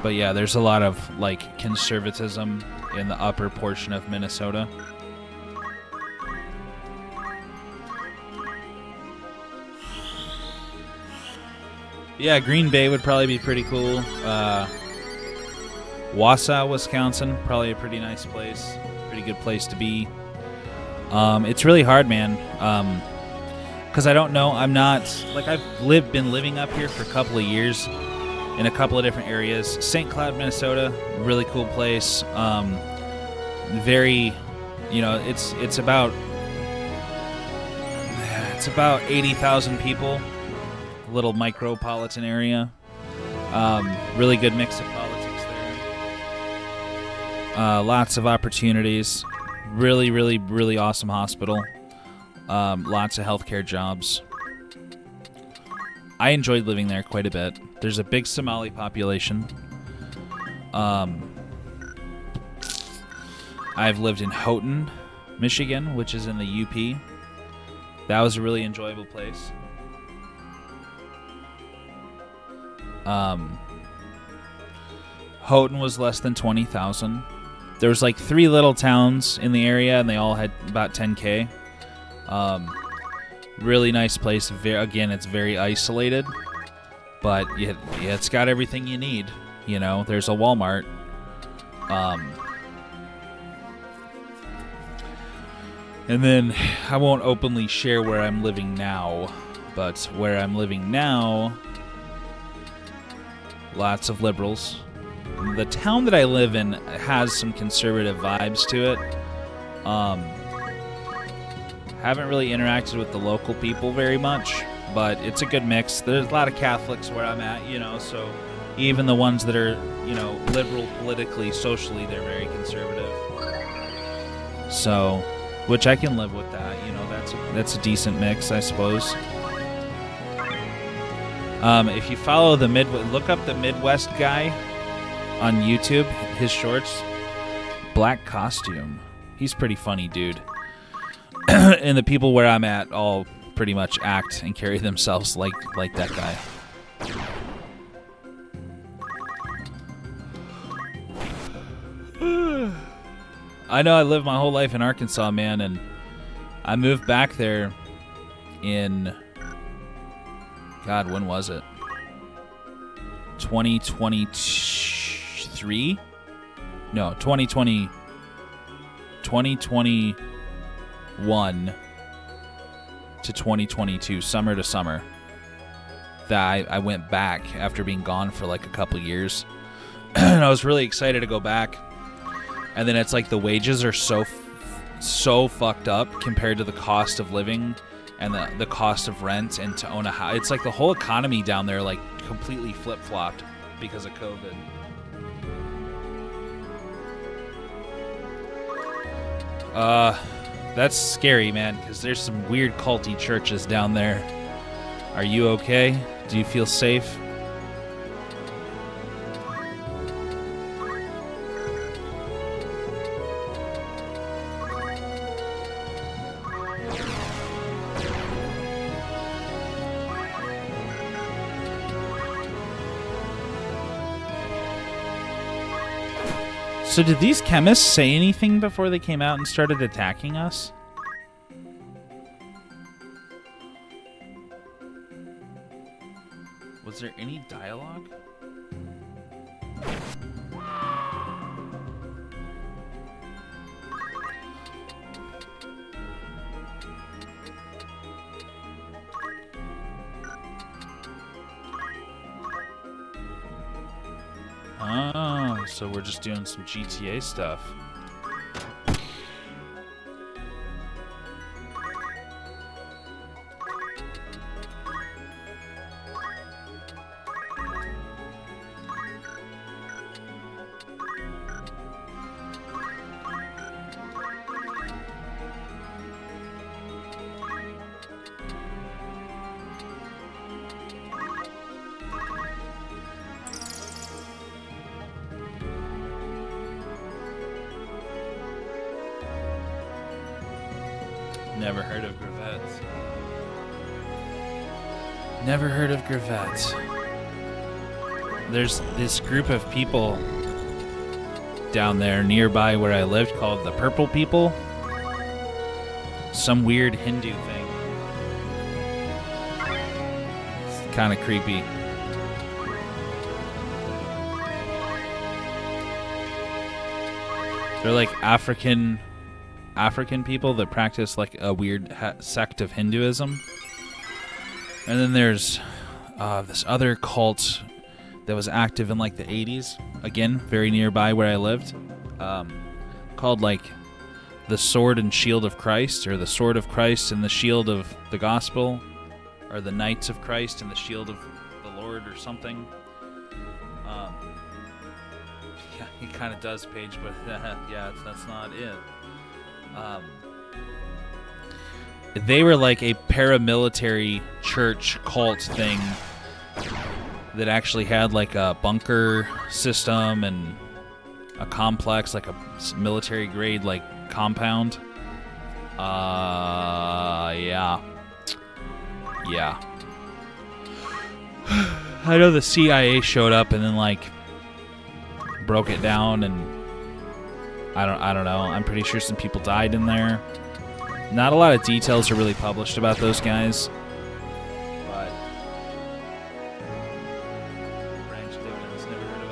yeah, there's a lot of like conservatism in the upper portion of Minnesota. Yeah, Green Bay would probably be pretty cool. Wausau, Wisconsin, probably a pretty nice place. Pretty good place to be. It's really hard, man. Because I don't know. I'm not... Like, I've been living up here for a couple of years in a couple of different areas. St. Cloud, Minnesota, really cool place. Very... You know, it's about 80,000 people. Little micropolitan area. Really good mix of politics there. Lots of opportunities. Really, really, really awesome hospital. Lots of healthcare jobs. I enjoyed living there quite a bit. There's a big Somali population. I've lived in Houghton, Michigan, which is in the UP. That was a really enjoyable place. Houghton was less than 20,000. There was like 3 little towns in the area, and they all had about 10K. Really nice place. Again, it's very isolated, but yeah, it's got everything you need. You know, there's a Walmart. And then I won't openly share where I'm living now, but where I'm living now, lots of liberals. The town that I live in has some conservative vibes to it. Haven't really interacted with the local people very much, but it's a good mix. There's a lot of Catholics where I'm at, you know, so even the ones that are, you know, liberal politically, socially, they're very conservative. So, which I can live with that, you know, that's a decent mix, I suppose. If you follow look up the Midwest guy on YouTube, his shorts, black costume. He's pretty funny, dude. And the people where I'm at all pretty much act and carry themselves like that guy. I know I lived my whole life in Arkansas, man, and I moved back there in, God, when was it? 2023? No, 2021 to 2022, summer to summer. That I went back after being gone for like a couple years. And I was really excited to go back. And then it's like the wages are so fucked up compared to the cost of living and the cost of rent and to own a house. It's like the whole economy down there like completely flip-flopped because of COVID. That's scary, man, because there's some weird culty churches down there. Are you okay? Do you feel safe? So did these chemists say anything before they came out and started attacking us? Was there any dialogue? Oh, so we're just doing some GTA stuff. Never heard of Gravette. Never heard of Gravette. There's this group of people down there nearby where I lived called the Purple People. Some weird Hindu thing. It's kind of creepy. They're like African people that practice like a weird sect of Hinduism. And then there's this other cult that was active in like the 80s, again, very nearby where I lived, called like the Sword and Shield of Christ, or the Sword of Christ and the Shield of the Gospel, or the Knights of Christ and the Shield of the Lord, or something. Yeah, he kind of does, Paige, but yeah, that's not it. They were like a paramilitary church cult thing that actually had like a bunker system and a complex, like a military grade like compound. Yeah. I know the CIA showed up and then like broke it down, and I don't know. I'm pretty sure some people died in there. Not a lot of details are really published about those guys. But Branch Dividends, never heard of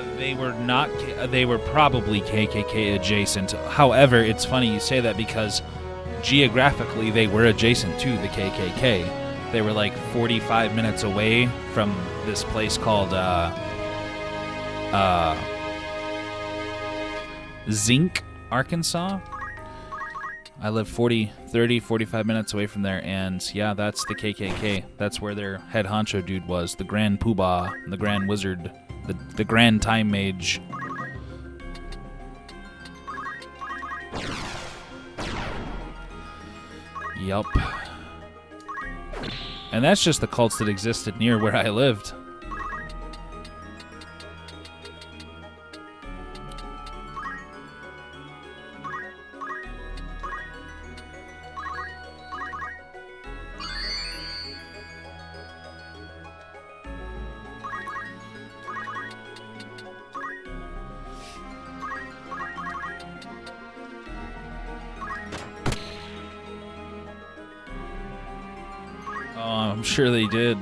it. They were not. They were probably KKK adjacent. However, it's funny you say that because geographically they were adjacent to the KKK. They were like 45 minutes away from this place called Zinc, Arkansas. I live 45 minutes away from there, and yeah, that's the KKK. That's where their head honcho dude was, the Grand Poobah, the Grand Wizard, the Grand Time Mage. Yup. And that's just the cults that existed near where I lived. I'm sure they did.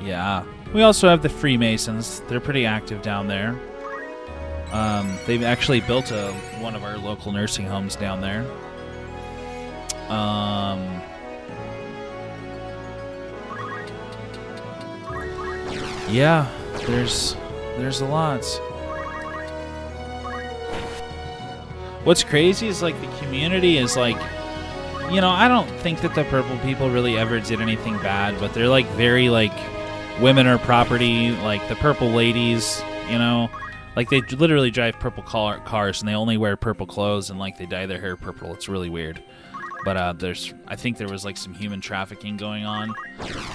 Yeah. We also have the Freemasons. They're pretty active down there. They've actually built one of our local nursing homes down there. Yeah, there's a lot. What's crazy is like the community is like, you know, I don't think that the purple people really ever did anything bad, but they're like very like women are property, like the purple ladies, you know, like they literally drive purple cars and they only wear purple clothes and like they dye their hair purple. It's really weird. But I think there was like some human trafficking going on,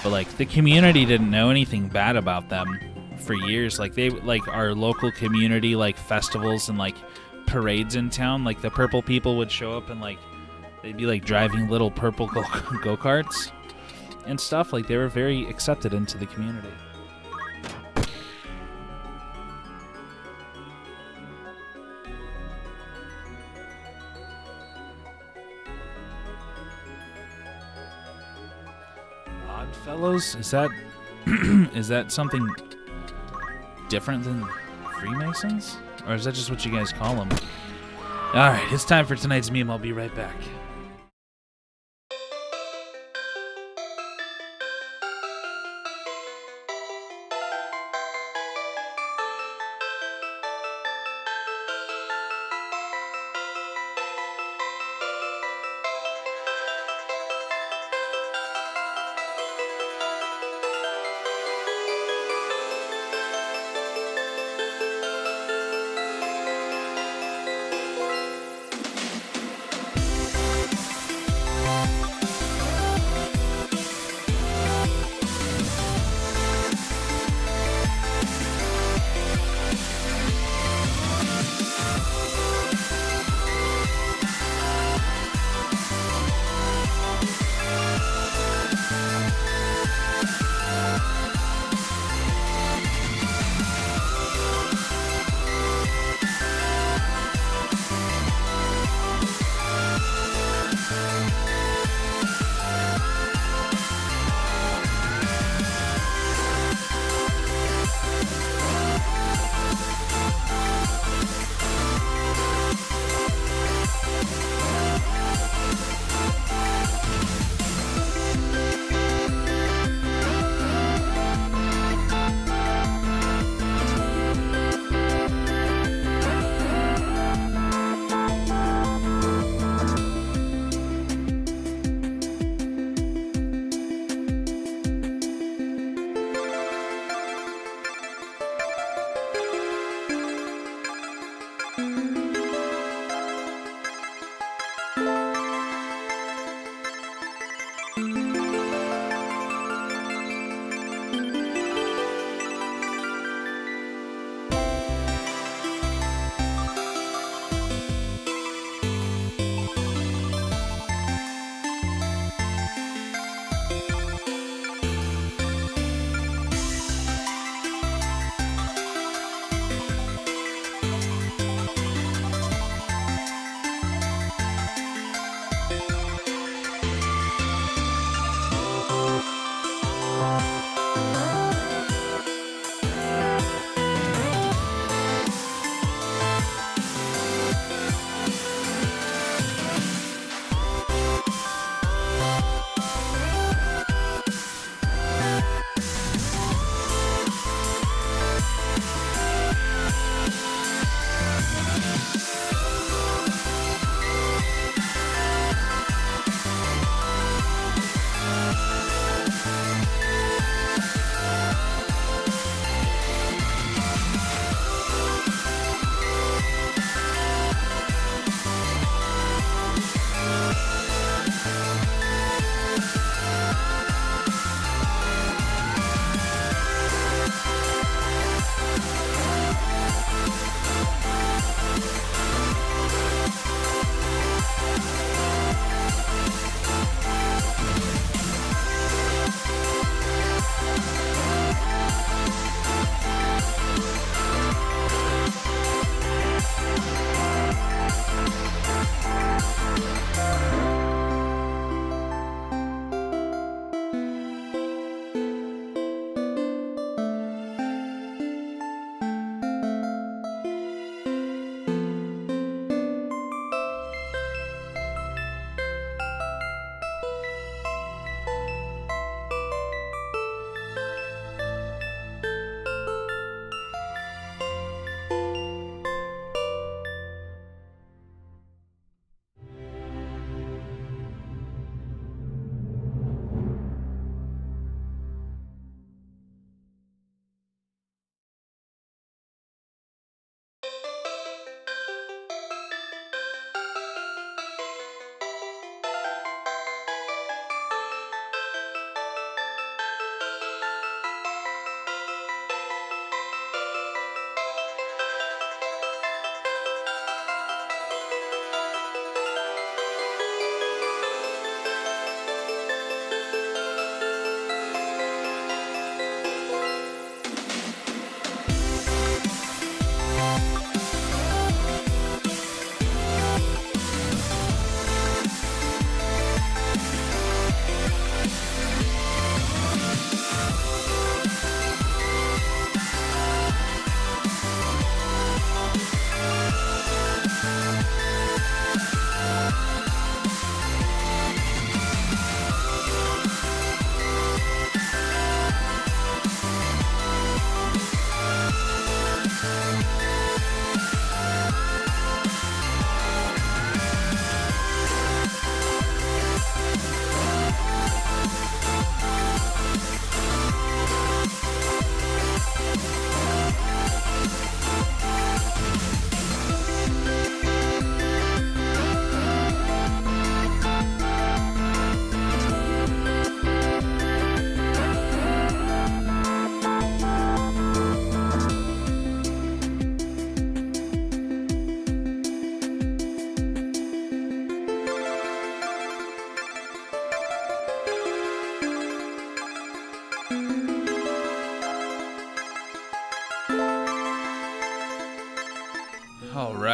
but like the community didn't know anything bad about them for years. Like they, like our local community, like festivals and like parades in town, like the purple people would show up and like they'd be like driving little purple go-karts and stuff. Like they were very accepted into the community. Oddfellows? Is that is that something different than Freemasons? Or is that just what you guys call them? Alright, it's time for tonight's meme. I'll be right back.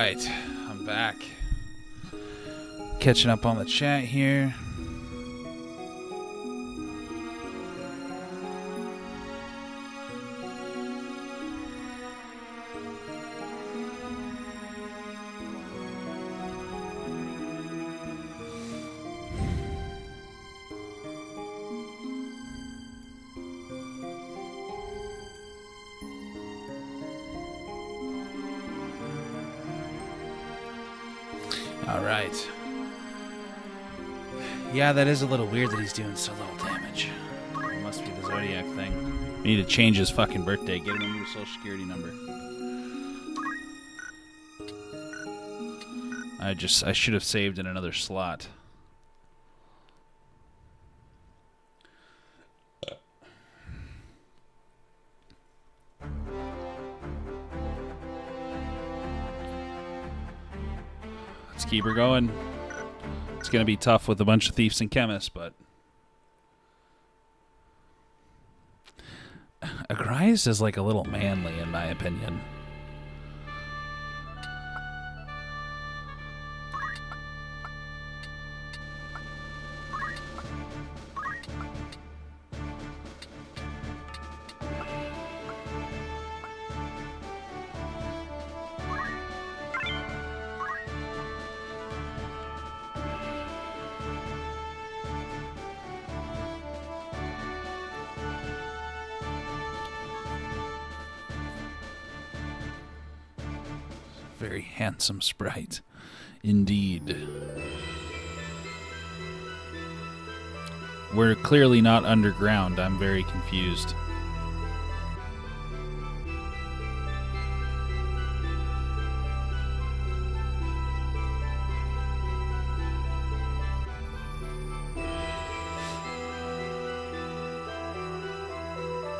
right, I'm back. Catching up on the chat here. All right. Yeah, that is a little weird that he's doing so little damage. It must be the Zodiac thing. We need to change his fucking birthday. Get him a new social security number. I should have saved in another slot. Let's keep her going. It's going to be tough with a bunch of thieves and chemists, but... Agrias is like a little manly, in my opinion. Very handsome sprite, indeed. We're clearly not underground. I'm very confused.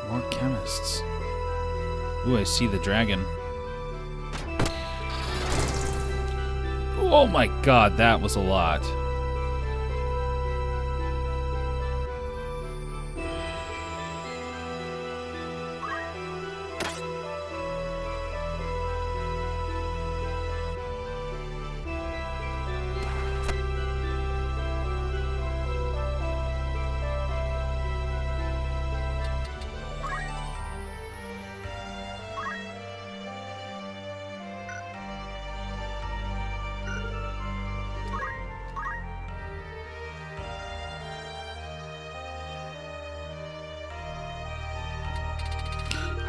More chemists. Ooh, I see the dragon. Oh my god, that was a lot.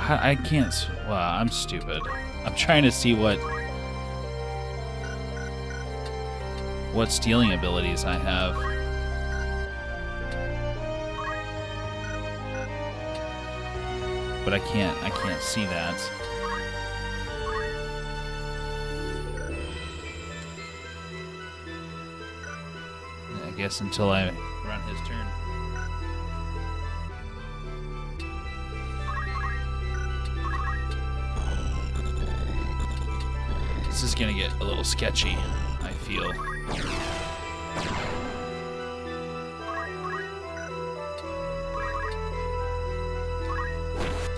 I can't. Well, I'm stupid. I'm trying to see what stealing abilities I have. But I can't see that. I guess until I run his turn. This is gonna get a little sketchy, I feel.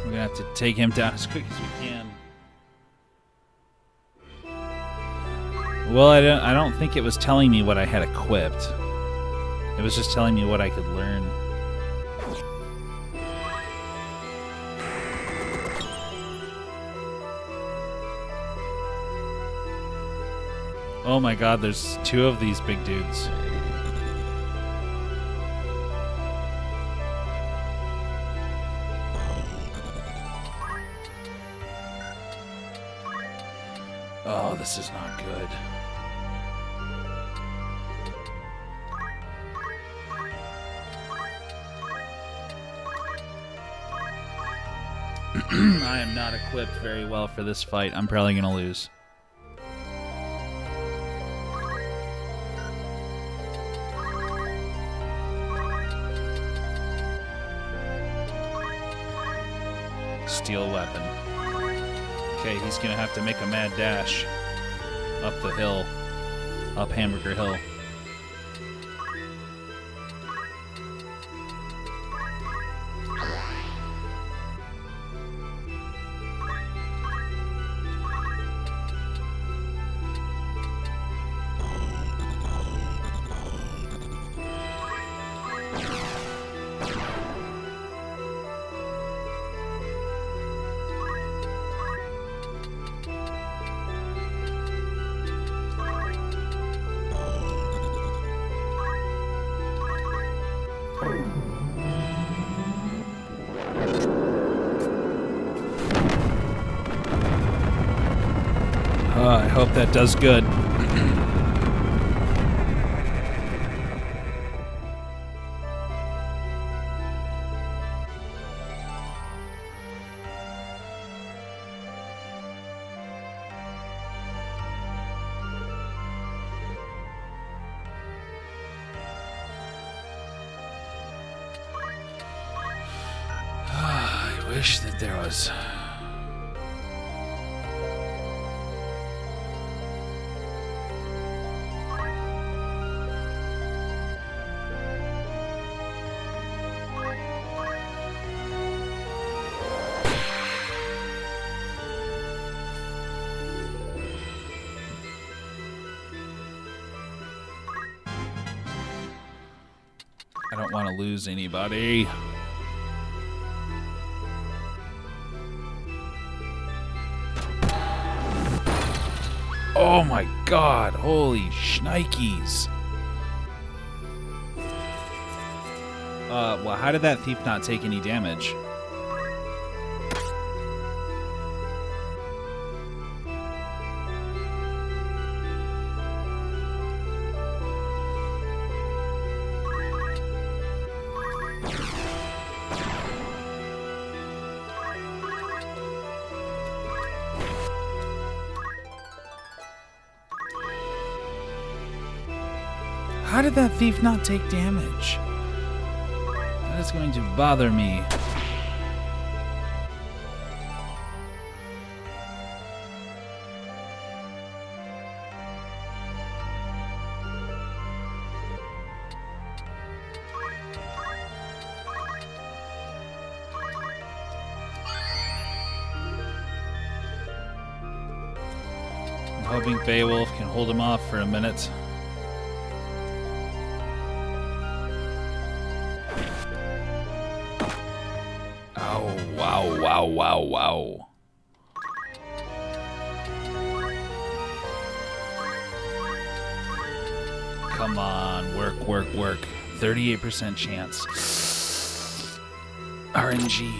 We're gonna have to take him down as quick as we can. Well, I don't think it was telling me what I had equipped. It was just telling me what I could learn. Oh my god, there's two of these big dudes. Oh, this is not good. I am not equipped very well for this fight. I'm probably going to lose. Steel weapon. Okay, he's gonna have to make a mad dash up the hill, up Hamburger Hill. I hope that does good. I wish that there was... I don't want to lose anybody. Oh my god, holy shnikes. Well, how did that thief not take any damage? How did that thief not take damage? That is going to bother me. I'm hoping Beowulf can hold him off for a minute. Wow. Come on, work. 38% chance. RNG.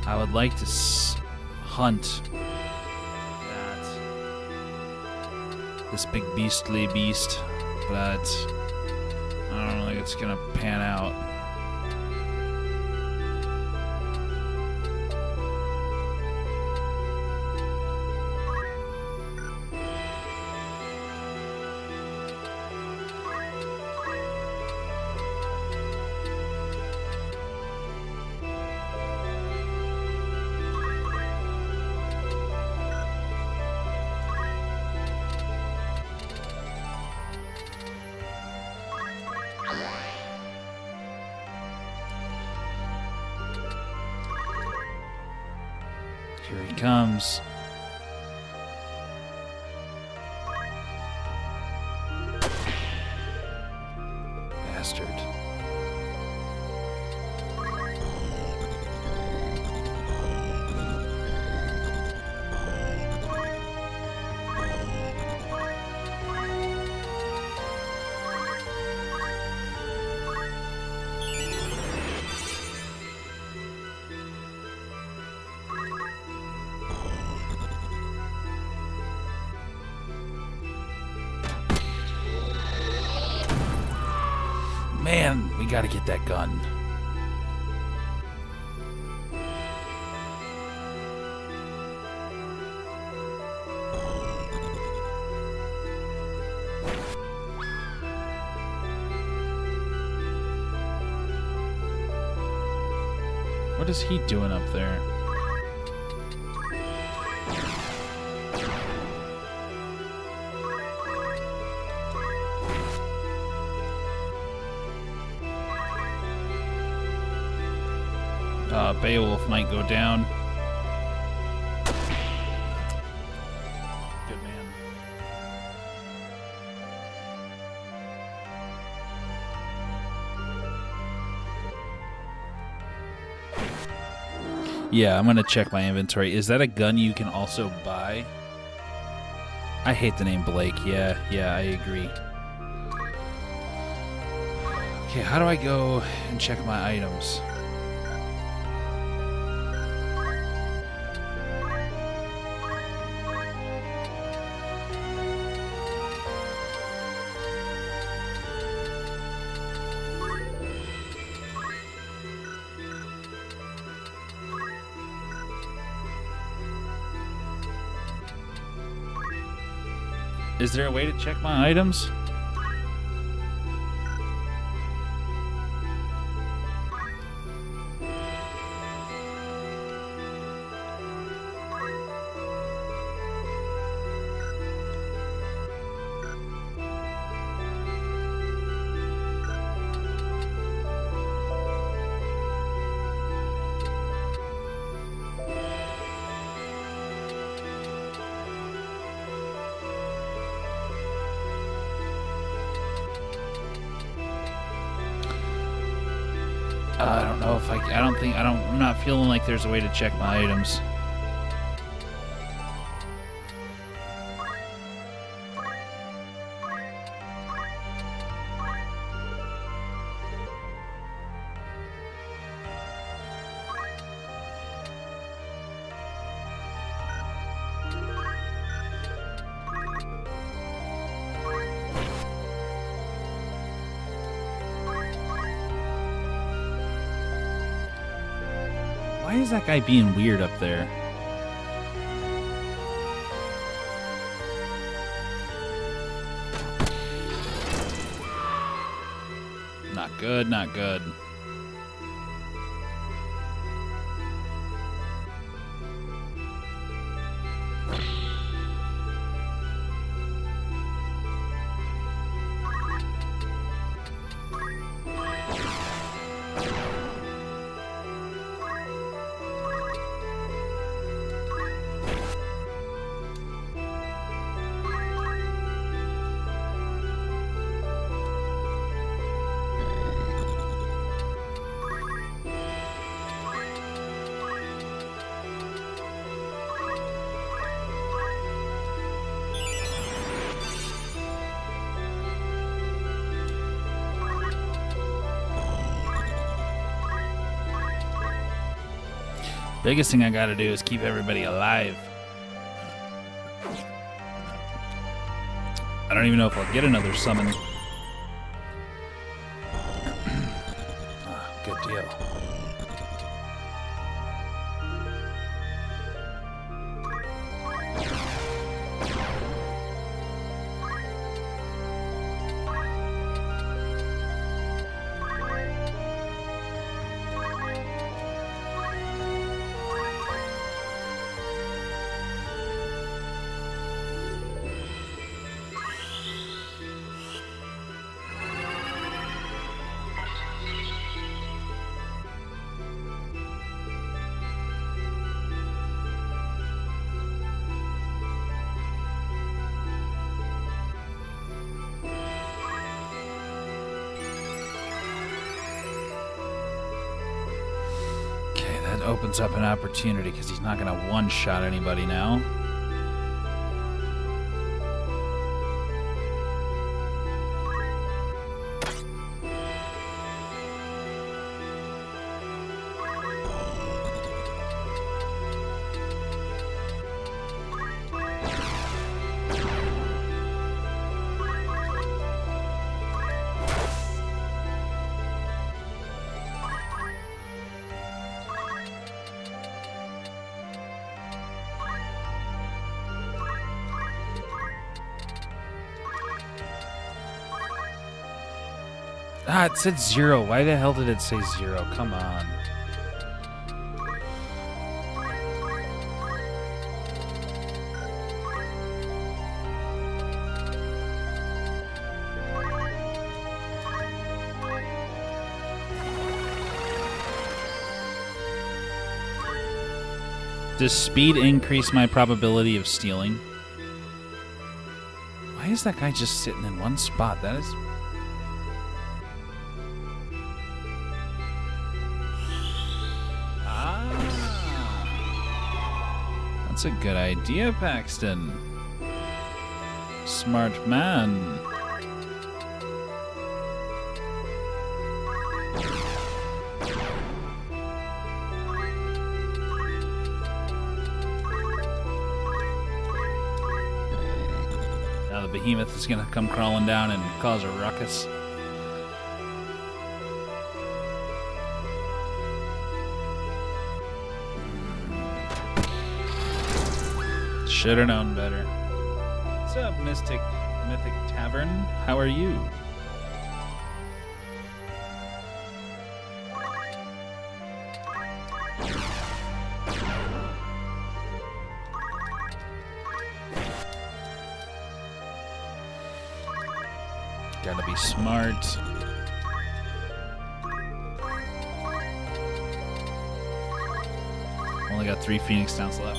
I would like to hunt this big beastly beast, but I don't think it's gonna pan out. Here he comes. Bastard. Man, we gotta get that gun. What is he doing up there? Beowulf might go down. Good man. Yeah, I'm gonna check my inventory. Is that a gun you can also buy? I hate the name Blake. Yeah, I agree. Okay, how do I go and check my items? Is there a way to check my items? I don't know if I'm not feeling like there's a way to check my items. Why is that guy being weird up there? Not good, not good. Biggest thing I gotta do is keep everybody alive. I don't even know if I'll get another summon. Good deal. Opens up an opportunity because he's not going to one-shot anybody now. Ah, it said 0. Why the hell did it say 0? Come on. Does speed increase my probability of stealing? Why is that guy just sitting in one spot? That is... That's a good idea, Paxton. Smart man. Now the behemoth is gonna come crawling down and cause a ruckus. Should've known better. What's up, Mythic Tavern? How are you? Gotta be smart. Only got 3 Phoenix Downs left.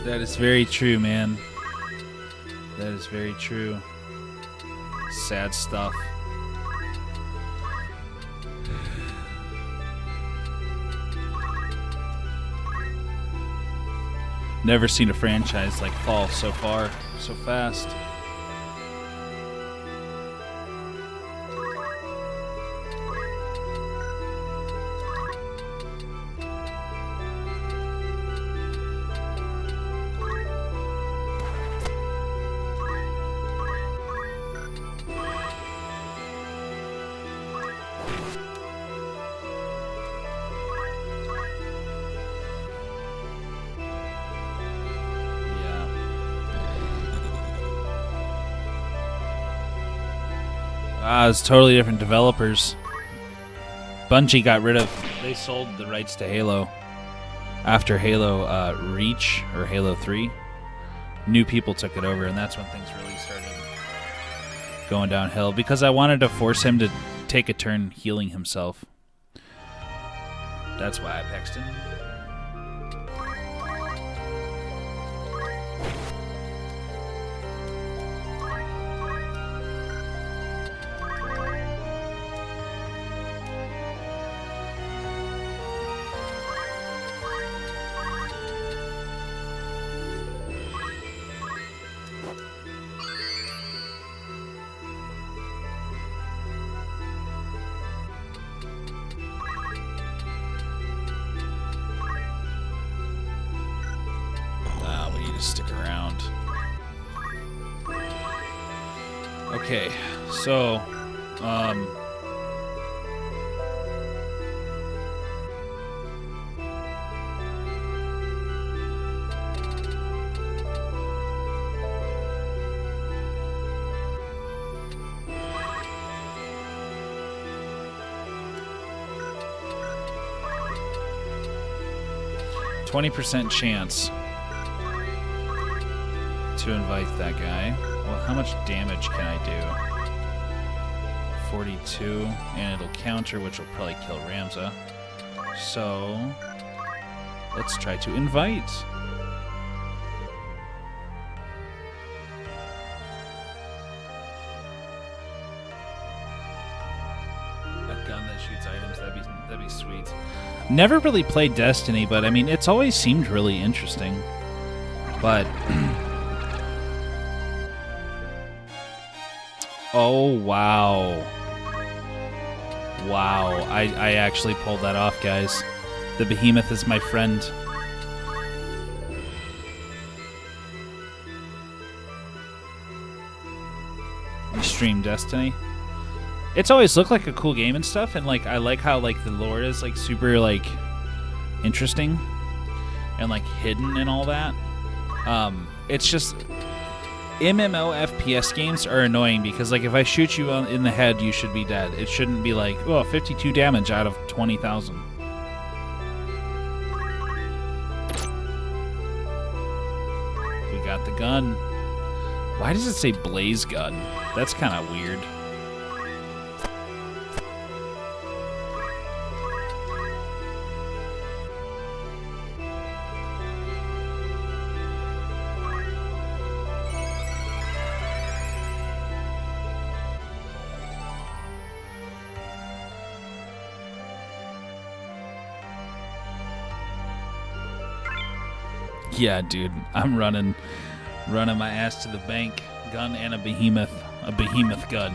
That is very true, man. That is very true. Sad stuff. Never seen a franchise like fall so far, so fast. It's totally different developers. Bungie got rid of... They sold the rights to Halo after Halo Reach, or Halo 3. New people took it over, and that's when things really started going downhill. Because I wanted to force him to take a turn healing himself. That's why I pexed him. Stick around. Okay, so 20% chance to invite that guy. Well, how much damage can I do? 42, and it'll counter, which will probably kill Ramza. So, let's try to invite. A gun that shoots items, that'd be sweet. Never really played Destiny, but I mean, it's always seemed really interesting. But oh, wow. Wow, I actually pulled that off, guys. The behemoth is my friend. You stream Destiny? It's always looked like a cool game and stuff, and like I like how like the lore is like super like interesting and like hidden and all that. It's just MMO FPS games are annoying because, like, if I shoot you in the head, you should be dead. It shouldn't be like, oh, 52 damage out of 20,000. We got the gun. Why does it say Blaze Gun? That's kind of weird. Yeah, dude. I'm running my ass to the bank. Gun and a behemoth gun.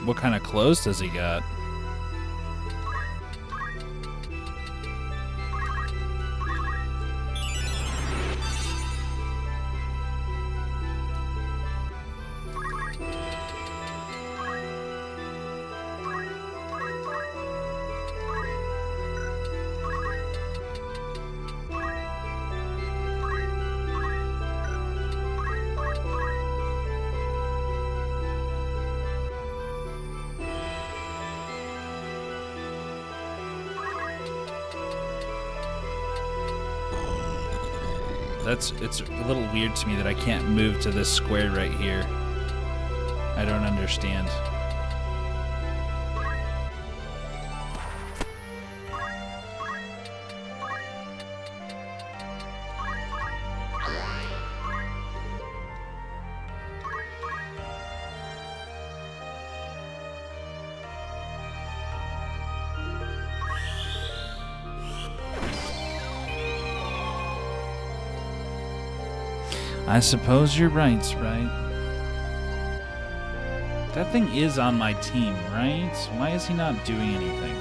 What kind of clothes does he got? It's a little weird to me that I can't move to this square right here. I don't understand. I suppose you're right. That thing is on my team, right? Why is he not doing anything?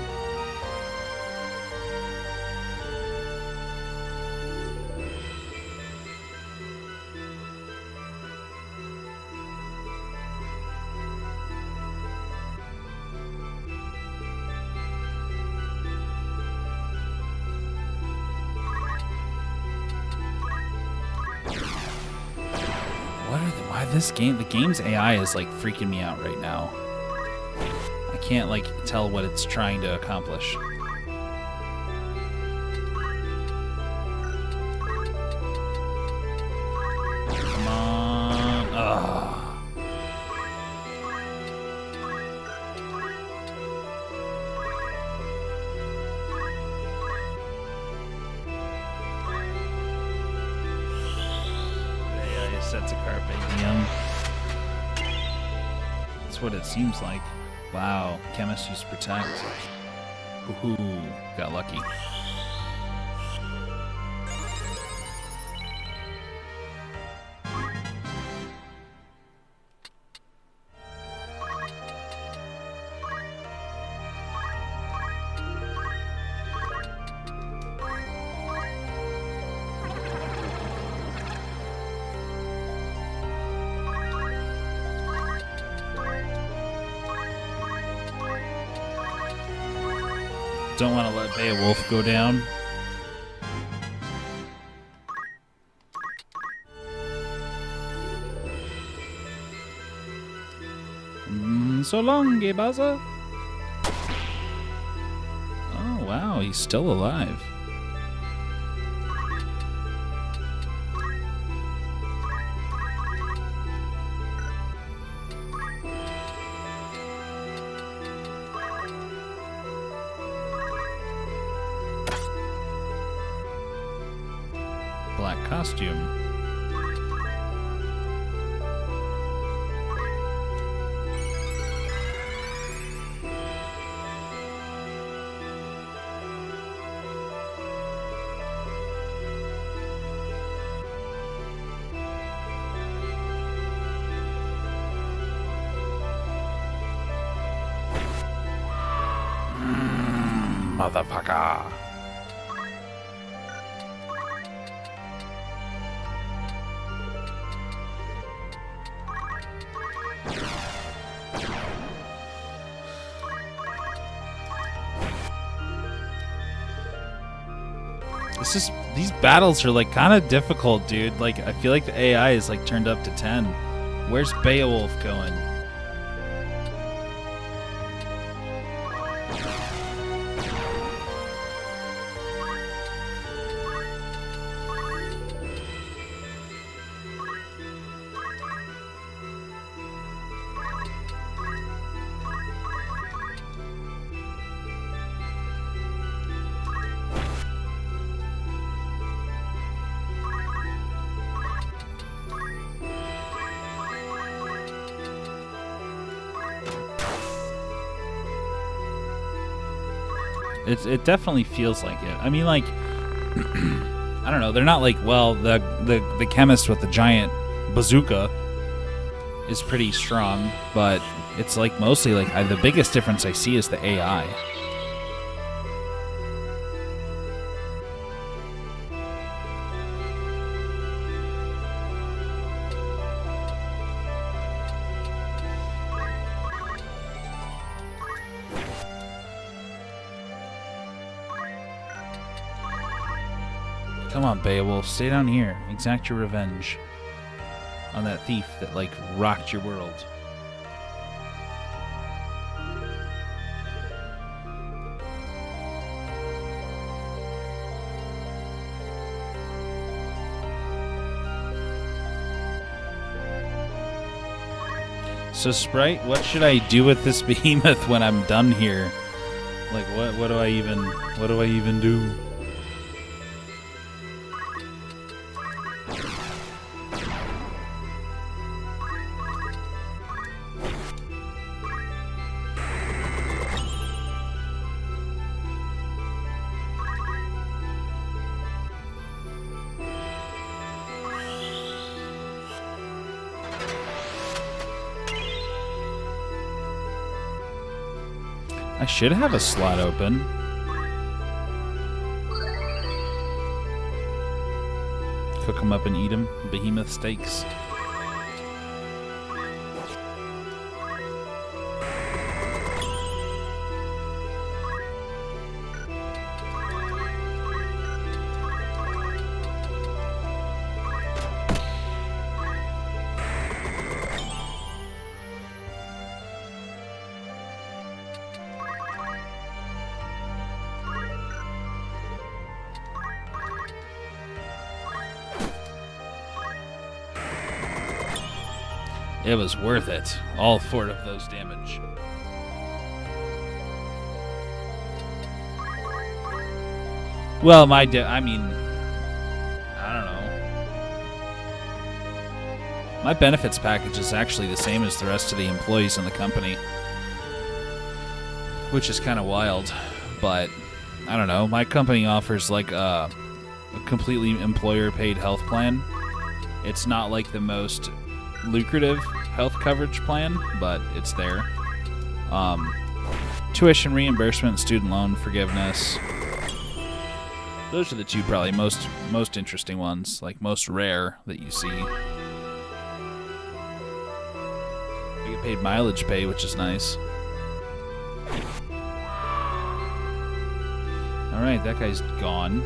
The game's AI is like freaking me out right now. I can't like tell what it's trying to accomplish. Come on. Ugh. Set to carpe diem. That's what it seems like. Wow, chemist use protect. Ooh, got lucky. Don't want to let Beowulf go down. So long, Gebaza. Oh wow, he's still alive. Black costume. Motherfucker. These battles are like kind of difficult, dude. Like I feel like the AI is like turned up to 10. Where's Beowulf going? It definitely feels like it. I mean, like, I don't know. They're not like, well, the chemist with the giant bazooka is pretty strong, but it's like mostly like the biggest difference I see is the AI. Come on, Beowulf, stay down here. Exact your revenge on that thief that, like, rocked your world. So, Sprite, what should I do with this behemoth when I'm done here? Like, what do I even do? I should have a slot open. Cook them up and eat them. Behemoth steaks. It was worth it. All 4 of those damage. Well, I mean, I don't know. My benefits package is actually the same as the rest of the employees in the company, which is kind of wild. But I don't know. My company offers like a completely employer-paid health plan. It's not like the most lucrative health coverage plan, but it's there. Tuition reimbursement, student loan forgiveness. Those are the 2 probably most interesting ones, like most rare that you see. I get paid mileage pay, which is nice. Alright, that guy's gone.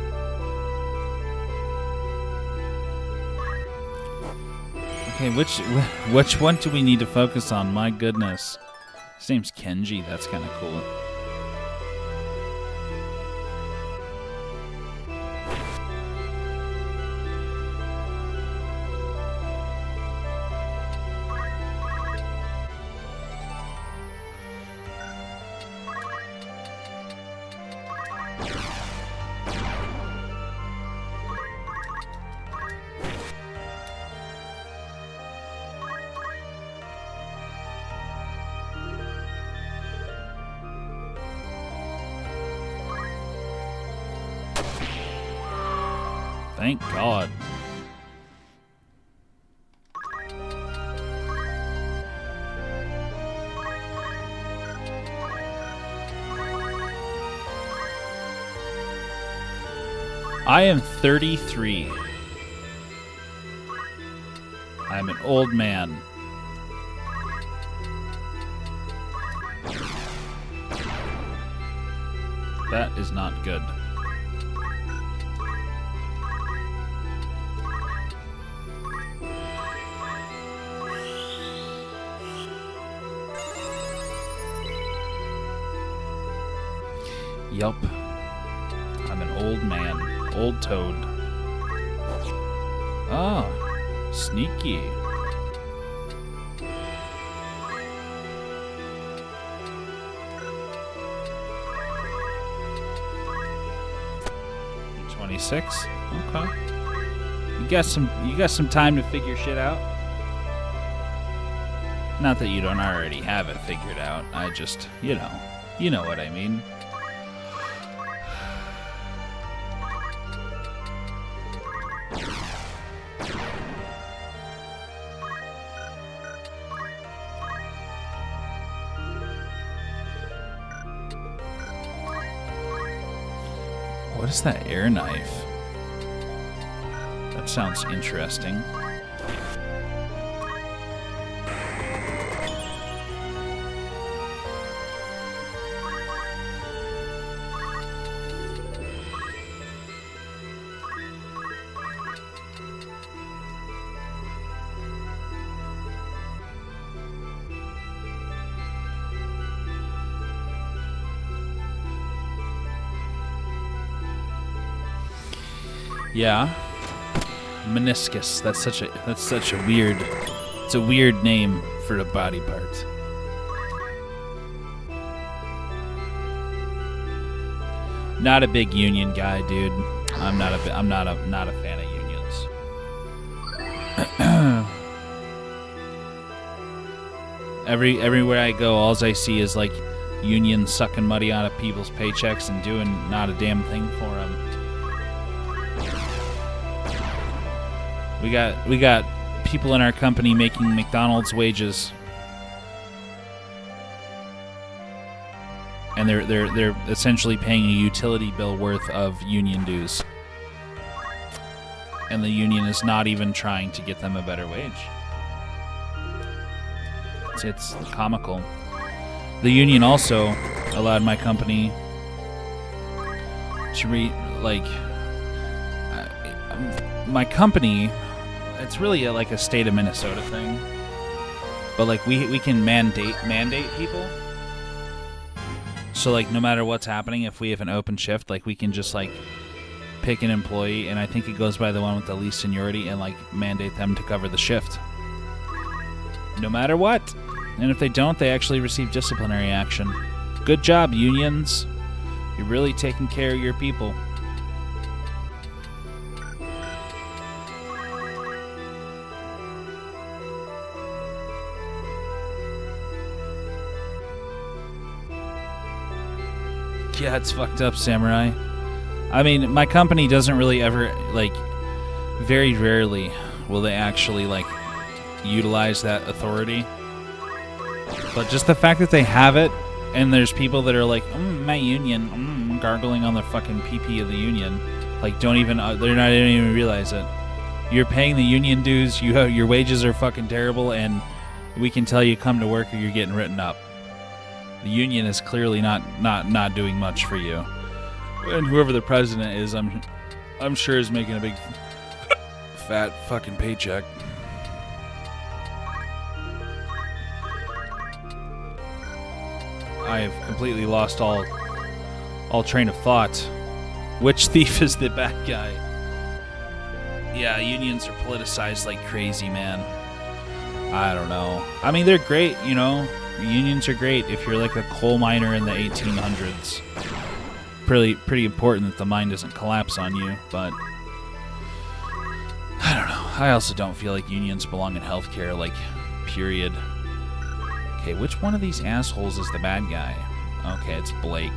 Okay, which one do we need to focus on? My goodness. His name's Kenji. That's kind of cool. Thank God. I am 33. I'm an old man. That is not good. Yup. I'm an old man. Old toad. Ah, sneaky. $26. Okay. You got some time to figure shit out. Not that you don't already have it figured out. I just, you know what I mean. What is that air knife? That sounds interesting. Yeah, meniscus. That's such a weird. It's a weird name for a body part. Not a big union guy, dude. I'm not a fan of unions. Everywhere I go, all I see is like unions sucking money out of people's paychecks and doing not a damn thing for them. We got people in our company making McDonald's wages, and they're essentially paying a utility bill worth of union dues, and the union is not even trying to get them a better wage. It's comical. The union also allowed my company to my company. It's really like a state of Minnesota thing, but like we can mandate people. So like no matter what's happening, if we have an open shift, like we can just like pick an employee, and I think it goes by the one with the least seniority, and like mandate them to cover the shift, no matter what. And if they don't, they actually receive disciplinary action. Good job, unions. You're really taking care of your people. Yeah, it's fucked up, Samurai. I mean, my company doesn't really ever, like, very rarely will they actually, like, utilize that authority. But just the fact that they have it, and there's people that are like, my union, gargling on the fucking pee-pee of the union, like, they don't even realize it. You're paying the union dues, your wages are fucking terrible, and we can tell you come to work or you're getting written up. The union is clearly not doing much for you, and whoever the president is, I'm sure is making a big fat fucking paycheck. I have completely lost all train of thought. Which thief is the bad guy? Yeah, unions are politicized like crazy, man. I don't know. I mean, they're great, you know. Unions are great if you're like a coal miner in the 1800s. Pretty important that the mine doesn't collapse on you, but I don't know. I also don't feel like unions belong in healthcare, like, period. Okay, which one of these assholes is the bad guy? Okay, it's Blake.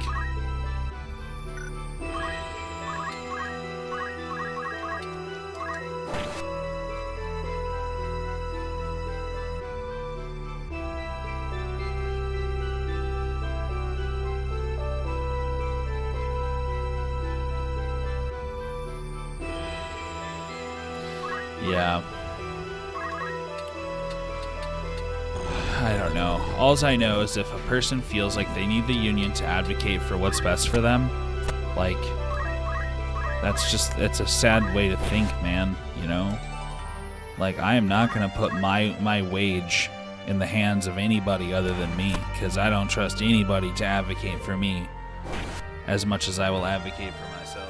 Yeah. I don't know. All I know is if a person feels like they need the union to advocate for what's best for them, like, it's a sad way to think, man, you know? Like, I am not going to put my wage in the hands of anybody other than me, because I don't trust anybody to advocate for me as much as I will advocate for myself.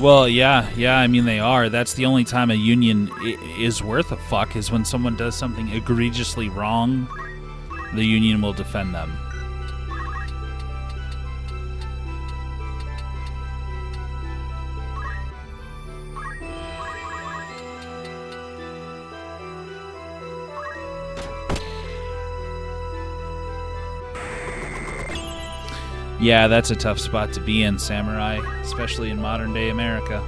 Well, yeah, I mean, they are. That's the only time a union is worth a fuck, is when someone does something egregiously wrong. The union will defend them. Yeah, that's a tough spot to be in, Samurai, especially in modern-day America.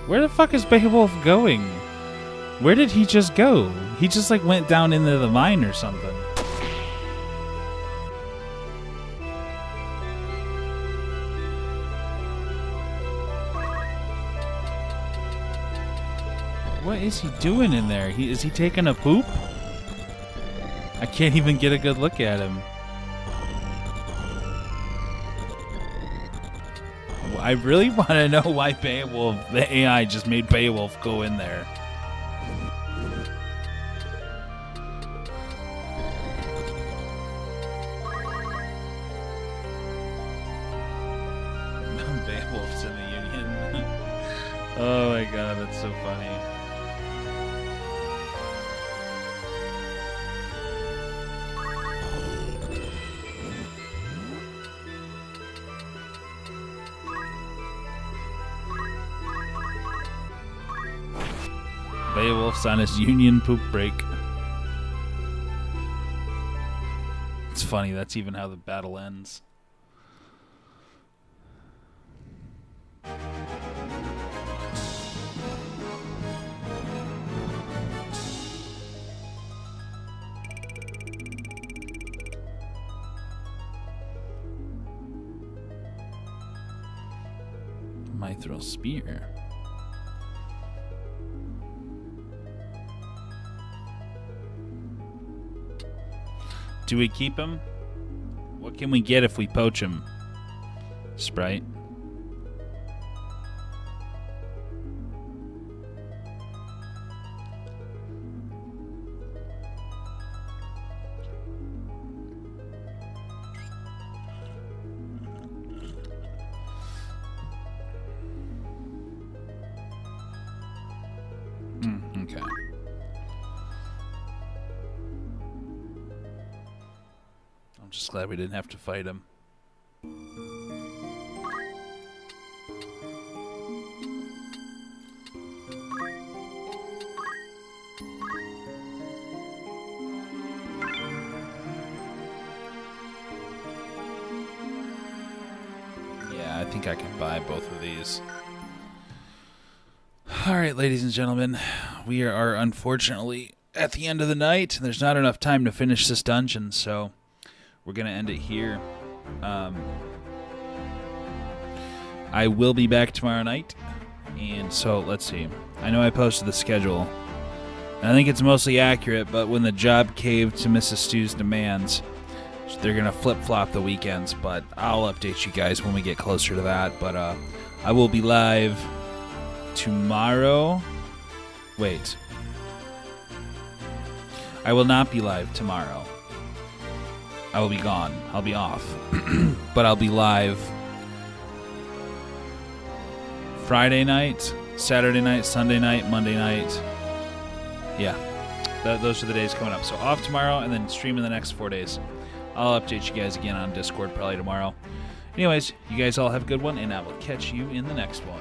Where the fuck is Beowulf going? Where did he just go? He just, like, went down into the mine or something. What is he doing in there? Is he taking a poop? I can't even get a good look at him. I really want to know why Beowulf, the AI, just made Beowulf go in there. Beowulf's in the Union. Oh my god, that's so funny. Beowulf's on his Union poop break. It's funny, that's even how the battle ends. Mithril spear. Do we keep him? What can we get if we poach him? Sprite. Okay. I'm just glad we didn't have to fight him. Yeah, I think I can buy both of these. Alright, ladies and gentlemen, we are unfortunately at the end of the night. There's not enough time to finish this dungeon, so we're going to end it here. I will be back tomorrow night, and so let's see. I know I posted the schedule, and I think it's mostly accurate, but when the job caved to Mrs. Stew's demands, they're going to flip-flop the weekends, but I'll update you guys when we get closer to that. But I will be live tomorrow. Wait. I will not be live tomorrow. I will be gone. I'll be off. But I'll be live Friday night, Saturday night, Sunday night, Monday night. Yeah. Those are the days coming up. So off tomorrow and then stream in the next 4 days. I'll update you guys again on Discord probably tomorrow. Anyways, you guys all have a good one, and I will catch you in the next one.